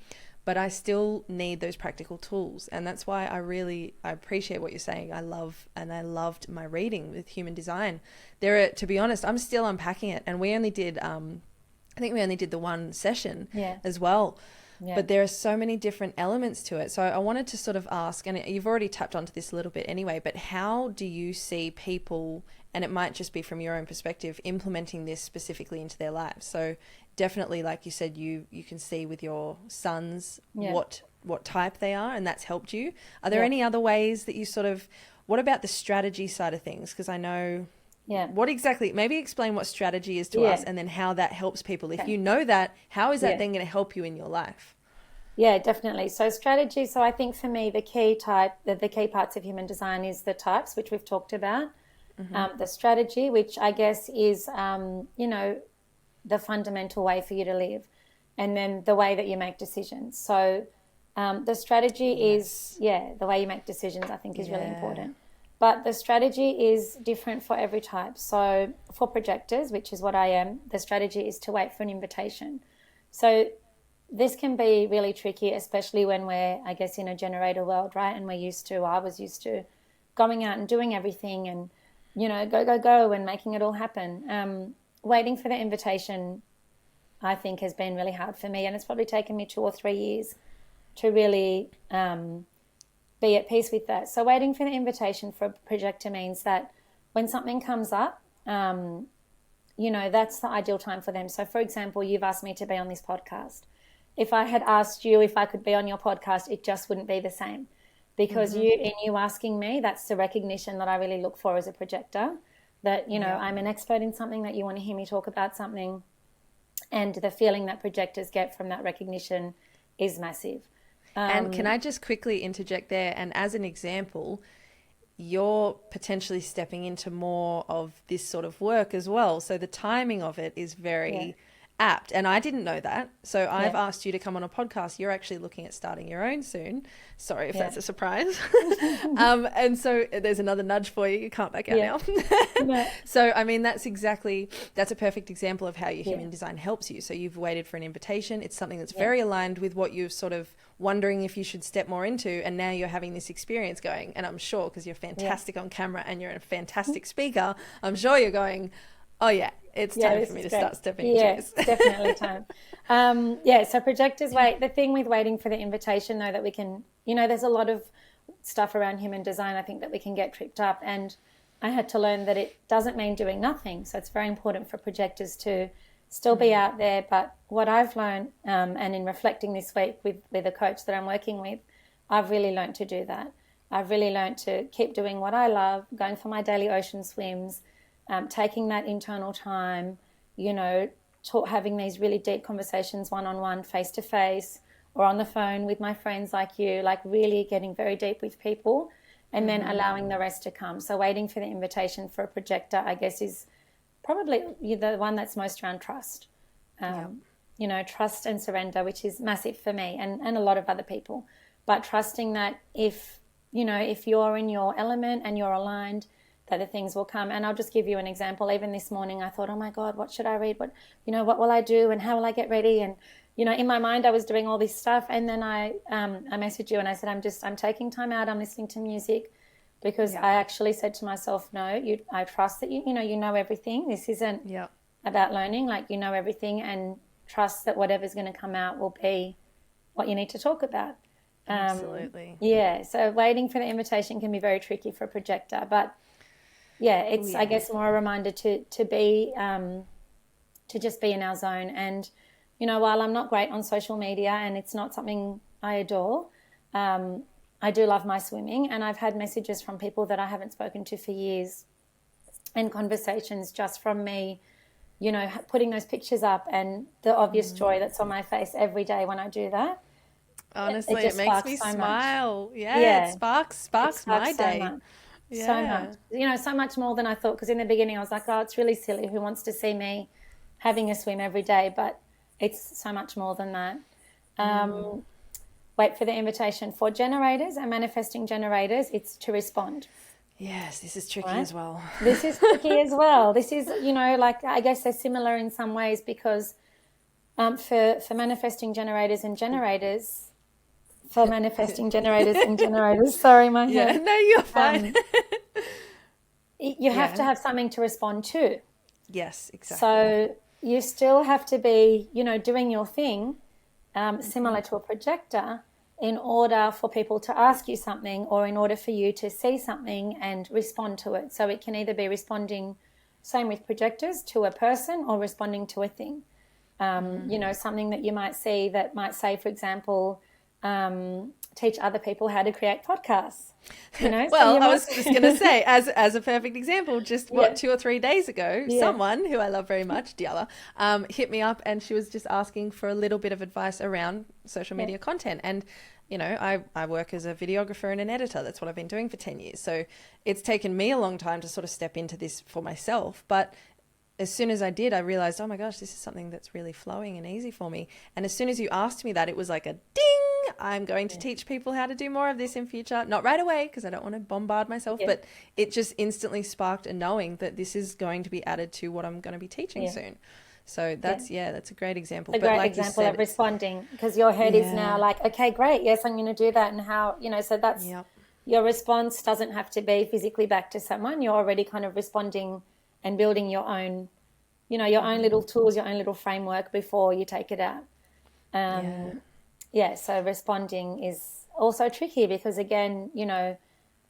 But I still need those practical tools. And that's why I appreciate what you're saying. I loved my reading with human design. To be honest, I'm still unpacking it. And we only did, I think we only did the one session as well. Yeah. But there are so many different elements to it. So I wanted to sort of ask, and you've already tapped onto this a little bit anyway, but how do you see people, and it might just be from your own perspective, implementing this specifically into their lives? So definitely, like you said, you can see with your sons what what type they are, and that's helped you. Are there Yeah. any other ways that you sort of, what about the strategy side of things? Because I know, Yeah. what exactly, maybe explain what strategy is to Yeah. us and then how that helps people. If Okay. you know that, how is that Yeah. then going to help you in your life? Yeah, definitely. So strategy. So I think for me, the key parts of human design is the types, which we've talked about. The strategy, which I guess is, the fundamental way for you to live, and then the way that you make decisions. So the strategy is, Yes. the way you make decisions, I think is really Yeah. important. But the strategy is different for every type. So for projectors, which is what I am, the strategy is to wait for an invitation. So this can be really tricky, especially when we're, I guess, in a generator world, right? And I was used to going out and doing everything and, go, go, go and making it all happen. Waiting for the invitation, I think, has been really hard for me. And it's probably taken me 2 or 3 years to really be at peace with that. So waiting for the invitation for a projector means that when something comes up, that's the ideal time for them. So, for example, you've asked me to be on this podcast. If I had asked you if I could be on your podcast, it just wouldn't be the same, because in you asking me, that's the recognition that I really look for as a projector, that, I'm an expert in something, that you want to hear me talk about something, and the feeling that projectors get from that recognition is massive. And can I just quickly interject there? And as an example, you're potentially stepping into more of this sort of work as well. So the timing of it is very apt. And I didn't know that. So I've asked you to come on a podcast. You're actually looking at starting your own soon. Sorry if that's a surprise. And so there's another nudge for you. You can't back out now. So, I mean, that's a perfect example of how your human design helps you. So you've waited for an invitation. It's something that's very aligned with what you're sort of wondering if you should step more into. And now you're having this experience going. And I'm sure, because you're fantastic on camera and you're a fantastic speaker, I'm sure you're going, oh yeah, it's time for me to start stepping into this. Definitely time. So projectors wait. The thing with waiting for the invitation, though, that we can, there's a lot of stuff around human design, I think, that we can get tripped up. And I had to learn that it doesn't mean doing nothing. So it's very important for projectors to still be out there. But what I've learned, and in reflecting this week with a coach that I'm working with, I've really learned to do that. I've really learned to keep doing what I love, going for my daily ocean swims, taking that internal time, having these really deep conversations one-on-one, face-to-face, or on the phone with my friends like you, like really getting very deep with people, and then allowing the rest to come. So waiting for the invitation for a projector, I guess, is probably the one that's most around trust. Trust and surrender, which is massive for me and a lot of other people. But trusting that if you're in your element and you're aligned, that the things will come. And I'll just give you an example. Even this morning, I thought, oh my God, what should I read? What will I do? And how will I get ready? And, in my mind, I was doing all this stuff. And then I messaged you and I said, I'm taking time out. I'm listening to music, because I actually said to myself, no, I trust that you know everything. This isn't about learning, like, everything, and trust that whatever's going to come out will be what you need to talk about. Absolutely. So waiting for the invitation can be very tricky for a projector, but it's I guess more a reminder to be to just be in our zone. And while I'm not great on social media and it's not something I adore, I do love my swimming, and I've had messages from people that I haven't spoken to for years, and conversations just from me, putting those pictures up, and the obvious joy that's on my face every day when I do that. Honestly, it makes me so smile. Much. It sparks my day. So much. So much more than I thought, because in the beginning I was like, oh, it's really silly. Who wants to see me having a swim every day? But it's so much more than that. Wait for the invitation. For generators and manifesting generators, it's to respond. Yes, this is tricky as well. This is tricky as well. This is, I guess they're similar in some ways, because for manifesting generators and generators, sorry, my head. No, you're fine. You have to have something to respond to. Yes, exactly. So you still have to be, doing your thing, similar to a projector, in order for people to ask you something, or in order for you to see something and respond to it. So it can either be responding, same with projectors, to a person, or responding to a thing. Something that you might see that might say, for example, teach other people how to create podcasts. You know, so Well, you I might, was just going to say, as a perfect example, just yeah, 2 or 3 days ago, yeah, someone who I love very much, Diala, hit me up, and she was just asking for a little bit of advice around social yeah, media content. And I work as a videographer and an editor. That's what I've been doing for 10 years. So it's taken me a long time to sort of step into this for myself. But as soon as I did, I realized, oh my gosh, this is something that's really flowing and easy for me. And as soon as you asked me that, it was like a ding. I'm going to yeah, teach people how to do more of this in future. Not right away, because I don't want to bombard myself, yeah, but it just instantly sparked a knowing that this is going to be added to what I'm going to be teaching yeah, soon. So yeah. that's a great example. A But great like you example said, of it's, responding, because your head is now yeah, like, okay, great, yes, I'm going to do that. And how, so that's yep, your response doesn't have to be physically back to someone. You're already kind of responding and building your own, your own little tools, your own little framework before you take it out. yeah. Yeah, so responding is also tricky because, again,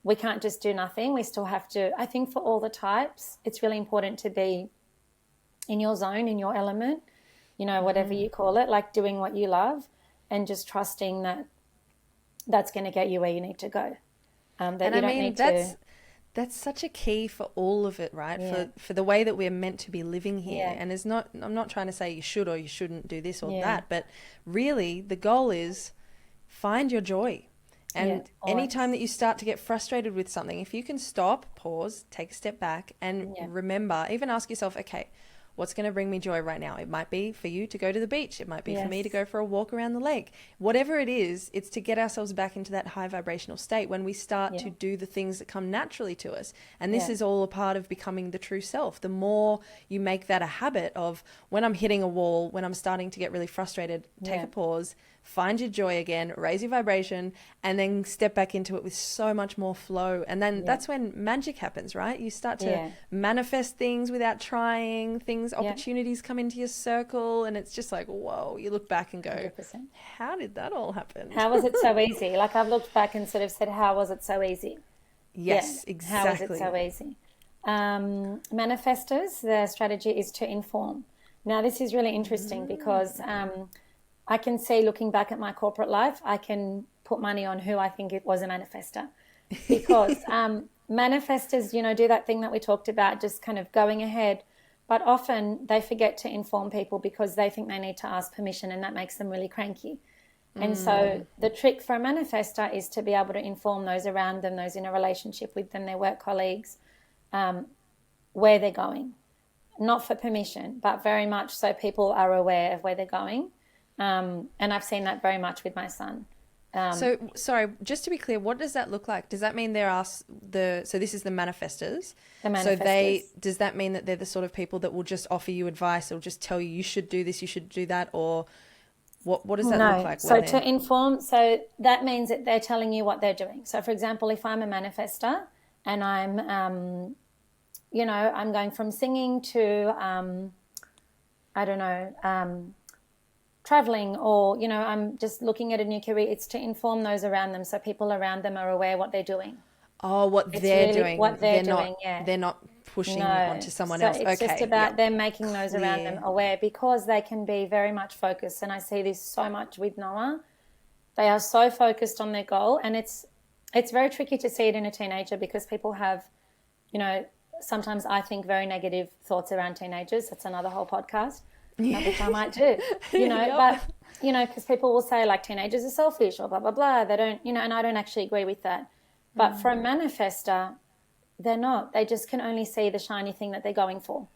we can't just do nothing. We still have to, I think for all the types, it's really important to be in your zone, in your element, whatever you call it, like doing what you love and just trusting that that's going to get you where you need to go. That And you I don't mean, need to, that's such a key for all of it, right? yeah, For the way that we're meant to be living here. yeah, And it's not, I'm not trying to say you should or you shouldn't do this or yeah, that, but really the goal is find your joy. yeah, And anytime always. that you start to get frustrated with something, if you can stop, pause, take a step back, and Yeah, remember, even ask yourself, okay, what's going to bring me joy right now? It might be for you to go to the beach. It might be for me to yes, go for a walk around the lake. Whatever it is, it's to get ourselves back into that high vibrational state when we start yeah, to do the things that come naturally to us. And this yeah, is all a part of becoming the true self. The more you make that a habit of, when I'm hitting a wall, when I'm starting to get really frustrated, take yeah, a pause, find your joy again, raise your vibration, and then step back into it with so much more flow. And then yeah, that's when magic happens, right? You start to yeah, manifest things without trying, things, yeah, opportunities come into your circle, and it's just like, whoa, you look back and go, 100%. how did that all happen? How was it so easy? Like I've looked back and sort of said, how was it so easy? Yeah, Yes, how was it exactly. so easy? Manifestors, their strategy is to inform. Now, this is really interesting because I can see looking back at my corporate life, I can put money on who I think it was a manifester because manifestors, do that thing that we talked about, just kind of going ahead. But often they forget to inform people because they think they need to ask permission and that makes them really cranky. And so the trick for a manifestor is to be able to inform those around them, those in a relationship with them, their work colleagues, where they're going. Not for permission, but very much so people are aware of where they're going. And I've seen that very much with my son. Um, So, sorry, just to be clear, what does that look like? Does that mean there are so this is the manifestors. the So manifestors. does that mean that they're the sort of people that will just offer you advice or just tell you you should do this, you should do that, or what does that look No. like when So they're, to inform, so that means that they're telling you what they're doing. So for example, if I'm a manifester and I'm going from singing to, I don't know, traveling or, I'm just looking at a new career, it's to inform those around them so people around them are aware what they're doing. oh, what It's they're really what doing? they're doing, yeah. They're not pushing No. onto someone So else. it's just Okay, about yep. them making those around them Clear. aware because they can be very much focused. And I see this so much with Noah. They are so focused on their goal. And it's very tricky to see it in a teenager because people have, you know, sometimes I think very negative thoughts around teenagers. That's another whole podcast, Yeah. which I might do, Yep. but, because people will say like teenagers are selfish or blah, blah, blah. They don't, and I don't actually agree with that. But for a manifester, they're not. They just can only see the shiny thing that they're going for.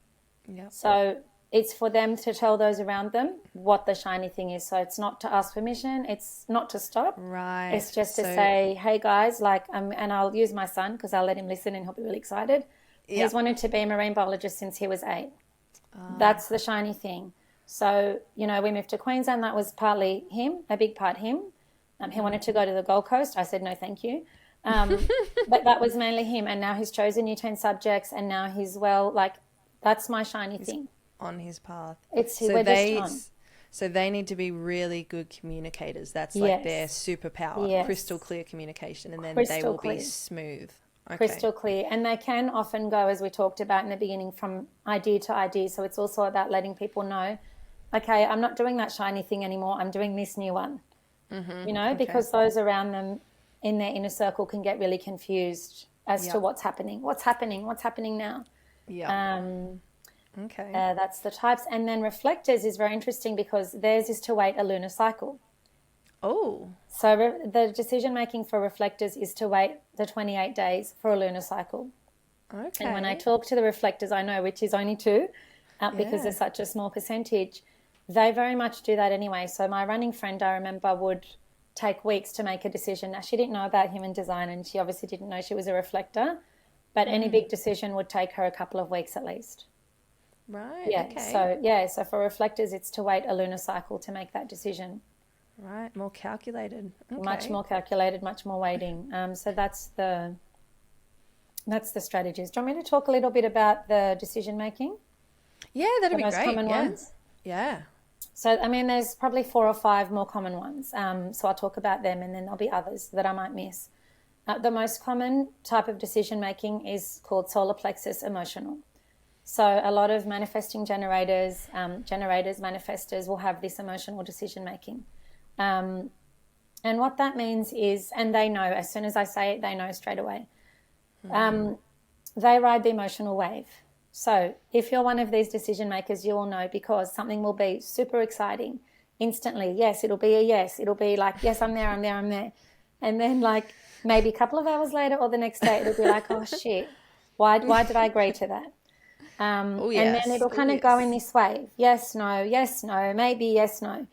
Yep. So it's for them to tell those around them what the shiny thing is. So it's not to ask permission. It's not to stop. Right. It's just to So, say, hey guys, and I'll use my son because I'll let him listen and he'll be really excited. He's yep. wanted to be a marine biologist since he was 8. That's the shiny thing. So, we moved to Queensland. That was partly him, a big part him. He wanted to go to the Gold Coast. I said, no, thank you. But that was mainly him. And now he's chosen new 10 subjects and now he's that's my shiny thing. On his path. It's So we're just they on. so they need to be really good communicators. That's like their Yes. superpower, crystal Yes. clear communication, and then they Crystal will be clear. smooth. Okay. Crystal clear. And they can often go, as we talked about in the beginning, from idea to idea. So it's also about letting people know, okay, I'm not doing that shiny thing anymore. I'm doing this new one. Okay. because those around them in their inner circle can get really confused as to Yep. what's happening. What's happening? What's happening now? Yep. Um, Okay. that's the types. And then reflectors is very interesting because theirs is to wait a lunar cycle. Oh. So the decision making for reflectors is to wait the 28 days for a lunar cycle. And when I Okay. talk to the reflectors, I know, which is only two, because Yeah. there's such a small percentage, they very much do that anyway. So my running friend, I remember, would take weeks to make a decision. Now, she didn't know about human design and she obviously didn't know she was a reflector, but any big decision would take her a couple of weeks at least. Right. Yeah. Okay. So for reflectors, it's to wait a lunar cycle to make that decision. Right. More calculated. Much Okay. more calculated, much more waiting. So that's the strategies. Do you want me to talk a little bit about the decision making, Yeah, that'd the be most great. common Yeah. ones? Yeah. So, I mean, there's probably 4 or 5 more common ones. So I'll talk about them and then there'll be others that I might miss. The most common type of decision making is called solar plexus emotional. So a lot of manifesting generators, manifestors will have this emotional decision making. Um, and what that means is, and they know, as soon as I say it, they know straight away. They ride the emotional wave. So if you're one of these decision makers, you will know because something will be super exciting instantly. Yes, it'll be a yes. It'll be like, yes, I'm there, I'm there, I'm there. And then like maybe a couple of hours later or the next day, it'll be like, oh shit, why did I agree to that? Oh And then yes. it'll Oh kind of go in yes. this wave. Yes, no, maybe yes, no.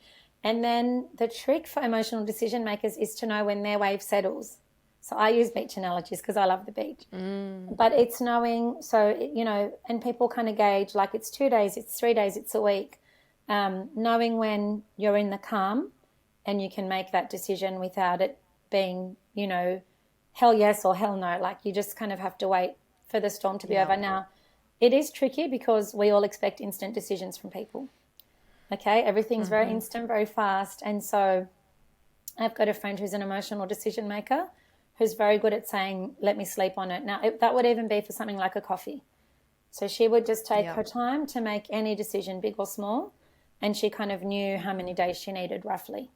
And then the trick for emotional decision makers is to know when their wave settles. So I use beach analogies because I love the beach. But it's knowing, so, and people kind of gauge like it's 2 days, it's 3 days, it's a week. Knowing when you're in the calm and you can make that decision without it being, hell yes or hell no. Like you just kind of have to wait for the storm to be Yeah. over. Now, it is tricky because we all expect instant decisions from people. Okay, everything's very instant, very fast. And so I've got a friend who's an emotional decision maker who's very good at saying, let me sleep on it. Now, that would even be for something like a coffee. So she would just take Yeah. her time to make any decision, big or small, and she kind of knew how many days she needed roughly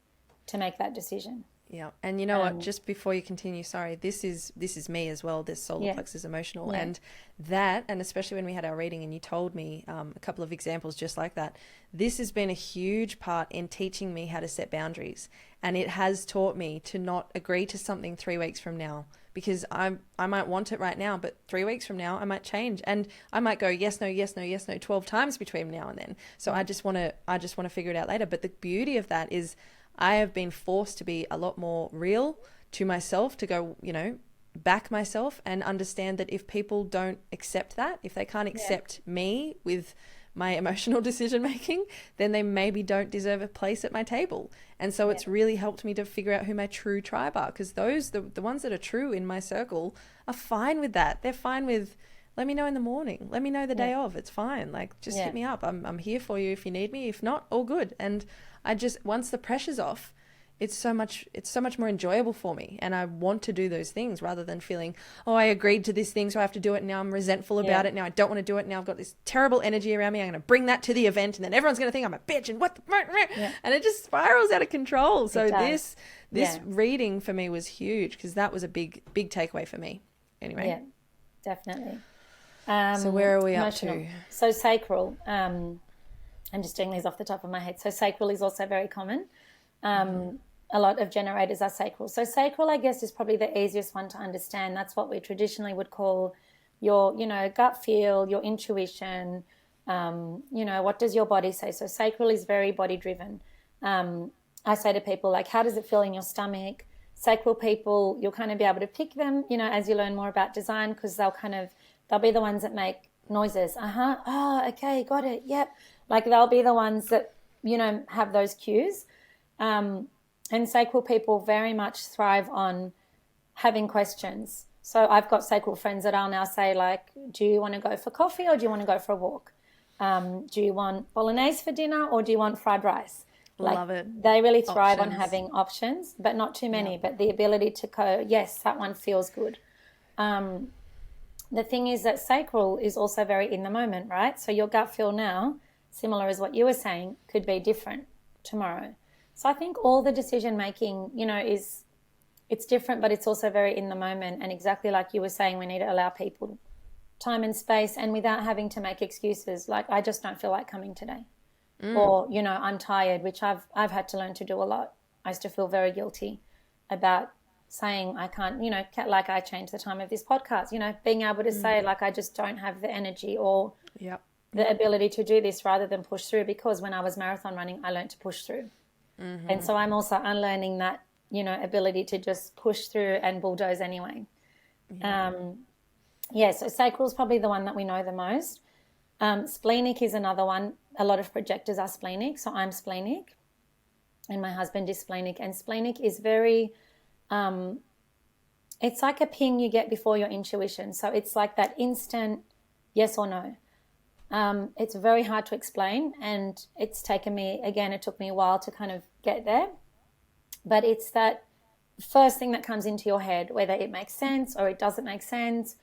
to make that decision. Yeah, and you know what? Just before you continue, sorry, this is me as well. This solar Yeah. plexus emotional, Yeah. and especially when we had our reading, and you told me a couple of examples just like that. This has been a huge part in teaching me how to set boundaries, and it has taught me to not agree to something 3 weeks from now because I might want it right now, but 3 weeks from now I might change, and I might go yes, no, yes, no, yes, no 12 times between now and then. So I just want to figure it out later. But the beauty of that is I have been forced to be a lot more real to myself, to go, back myself and understand that if people don't accept that, if they can't accept me with my emotional decision making, then they maybe don't deserve a place at my table. And so it's really helped me to figure out who my true tribe are, because the ones that are true in my circle are fine with that. They're fine with, let me know in the morning. Let me know the day of. It's fine. Like, just hit me up. I'm here for you if you need me. If not, all good. And once the pressure's off, it's so much more enjoyable for me. And I want to do those things rather than feeling, oh, I agreed to this thing, so I have to do it. Now I'm resentful about it. Now I don't want to do it. Now I've got this terrible energy around me. I'm going to bring that to the event, and then everyone's going to think I'm a bitch and and it just spirals out of control. So this reading for me was huge because that was a big takeaway for me. Anyway. Yeah, definitely. So where are we emotional. up to? So sacral. I'm just doing these off the top of my head. So sacral is also very common. A lot of generators are sacral. So sacral, I guess, is probably the easiest one to understand. That's what we traditionally would call your, gut feel, your intuition. What does your body say? So sacral is very body driven. I say to people, like, how does it feel in your stomach? Sacral people, you'll kind of be able to pick them, as you learn more about design, because they'll be the ones that make noises. Oh, okay, got it. Yep. Like they'll be the ones that, have those cues. And sacral people very much thrive on having questions. So I've got sacral friends that I'll now say, like, do you want to go for coffee or do you want to go for a walk? Do you want bolognese for dinner or do you want fried rice? Like, Love it. They really thrive on Options. having options, but not too many, but the ability to go, yes, that one feels good. The thing is that sacral is also very in the moment, right? So your gut feel now, similar as what you were saying, could be different tomorrow. So I think all the decision making, is it's different, but it's also very in the moment. And exactly like you were saying, we need to allow people time and space, and without having to make excuses like I just don't feel like coming today, or I'm tired, which I've had to learn to do a lot. I used to feel very guilty about saying I can't, like I changed the time of this podcast, being able to say like I just don't have the energy or Yep. the ability to do this, rather than push through, because when I was marathon running, I learned to push through. And so I'm also unlearning that, ability to just push through and bulldoze anyway. So sacral is probably the one that we know the most. Splenic is another one. A lot of projectors are splenic. So I'm splenic and my husband is splenic. And splenic is very, it's like a ping you get before your intuition. So it's like that instant yes or no. It's very hard to explain, and it took me a while to kind of get there. But it's that first thing that comes into your head, whether it makes sense or it doesn't make sense.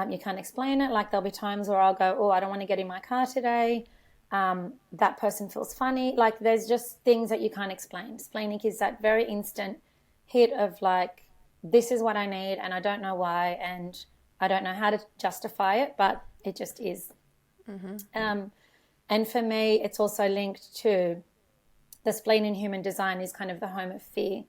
You can't explain it. Like there'll be times where I'll go, oh, I don't want to get in my car today. That person feels funny. Like there's just things that you can't explain. Splenic is that very instant hit of like, this is what I need and I don't know why and I don't know how to justify it, but it just is. And for me, it's also linked to the spleen in human design is kind of the home of fear.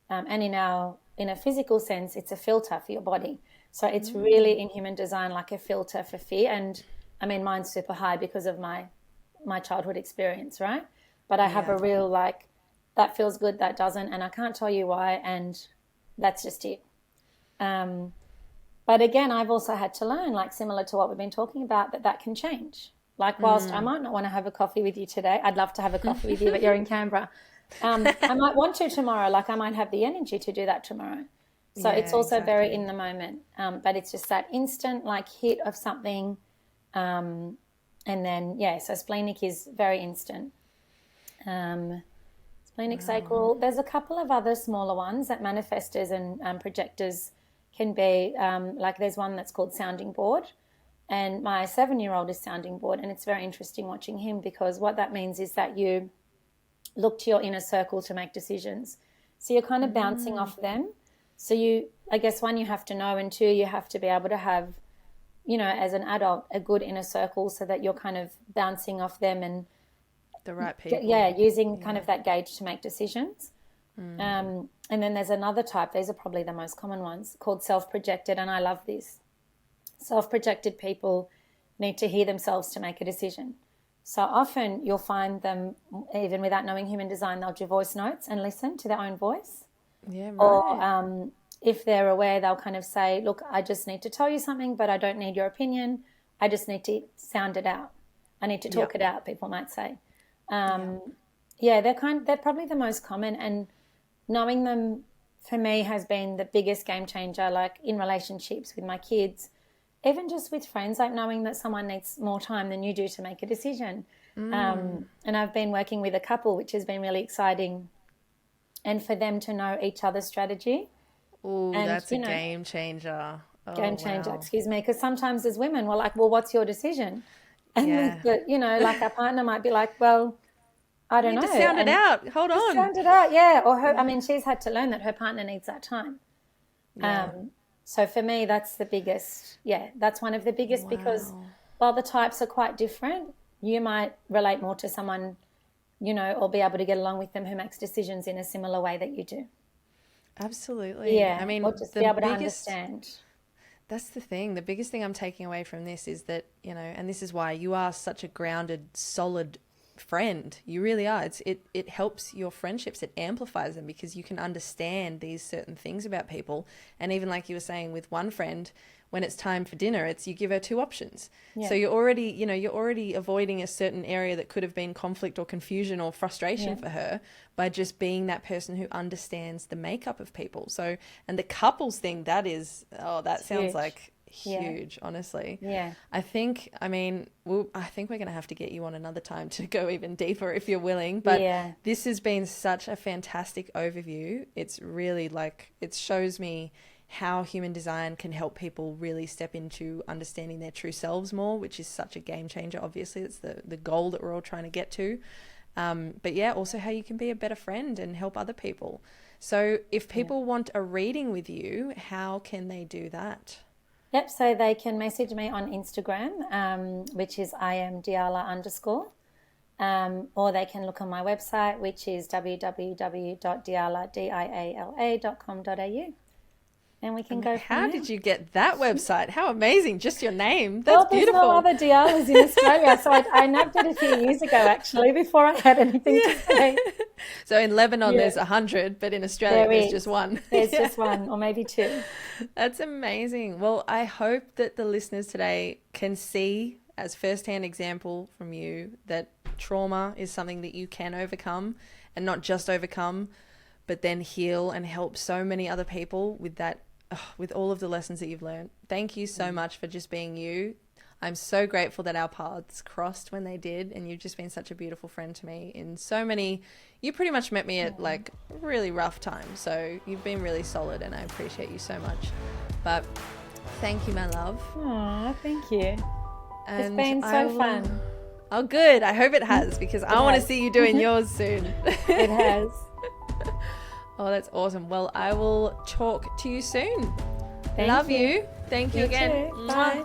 And in a physical sense, it's a filter for your body. So it's really in human design like a filter for fear. And I mean, mine's super high because of my childhood experience, right? But I have a real like, that feels good, that doesn't, and I can't tell you why, and that's just it. But again, I've also had to learn, like similar to what we've been talking about, that can change. Like whilst I might not want to have a coffee with you today, I'd love to have a coffee with you, but you're in Canberra. I might want to tomorrow, like I might have the energy to do that tomorrow. So it's also very in the moment, but it's just that instant like hit of something. And then, so splenic is very instant. Splenic, sacral, there's a couple of other smaller ones that manifestors and projectors can be, like there's one that's called sounding board. And my 7-year-old is sounding board, and it's very interesting watching him, because what that means is that you look to your inner circle to make decisions. So you're kind of bouncing off them. So I guess one, you have to know, and two, you have to be able to have, as an adult, a good inner circle so that you're kind of bouncing off them and the right people. Using kind of that gauge to make decisions. And then there's another type, these are probably the most common ones, called self-projected, and I love this. Self-projected people need to hear themselves to make a decision. So often you'll find them, even without knowing human design, they'll do voice notes and listen to their own voice. Yeah, right. Or if they're aware, they'll kind of say, look, I just need to tell you something, but I don't need your opinion. I just need to sound it out. I need to talk it out, people might say. They're probably the most common, and knowing them for me has been the biggest game changer, like in relationships with my kids, even just with friends, like knowing that someone needs more time than you do to make a decision. And I've been working with a couple, which has been really exciting, and for them to know each other's strategy. Oh, that's a game changer. Game changer, excuse me, because sometimes as women we're like, well, what's your decision? And like our partner might be like, well, I don't know. Just sound it out. Hold on. Sound it out, yeah. Or she's had to learn that her partner needs that time. Yeah. So for me, that's the biggest. Yeah, that's one of the biggest, because while the types are quite different, you might relate more to someone, or be able to get along with them who makes decisions in a similar way that you do. Absolutely. Yeah. I mean, or just be able to understand. That's the thing. The biggest thing I'm taking away from this is that, and this is why you are such a grounded, solid friend. You really are. It helps your friendships. It amplifies them, because you can understand these certain things about people. And even like you were saying with one friend, when it's time for dinner, you give her 2 options. Yeah. So you're already avoiding a certain area that could have been conflict or confusion or frustration for her, by just being that person who understands the makeup of people. So, and the couples thing, that sounds huge. Like huge, honestly. Yeah. I think we're going to have to get you on another time to go even deeper if you're willing. But this has been such a fantastic overview. It's really it shows me how human design can help people really step into understanding their true selves more, which is such a game changer. Obviously, it's the goal that we're all trying to get to. But yeah, also how you can be a better friend and help other people. So if people want a reading with you, how can they do that? Yep, so they can message me on Instagram, which is _Diala_, or they can look on my website, which is www.diala.com.au, and we can go from How there. did you get that website? How amazing. Just your name. Well, That's beautiful. there's no other Dialas in Australia, so I nabbed it a few years ago, actually, before I had anything to say. So in Lebanon, there's 100, but in Australia, there's just one. There's just one, or maybe two. That's amazing. Well, I hope that the listeners today can see as firsthand example from you that trauma is something that you can overcome, and not just overcome, but then heal and help so many other people with that, with all of the lessons that you've learned. Thank you so much for just being you. I'm so grateful that our paths crossed when they did, and you've just been such a beautiful friend to me in so many. You pretty much met me at like really rough times, so you've been really solid, and I appreciate you so much. But thank you, my love. Oh, thank you. And it's been so fun. Oh, good. I hope it has, because I want to see you doing yours soon. It has. Oh, that's awesome. Well, I will talk to you soon. Thank Love you. you. Thank you again. Too. Bye.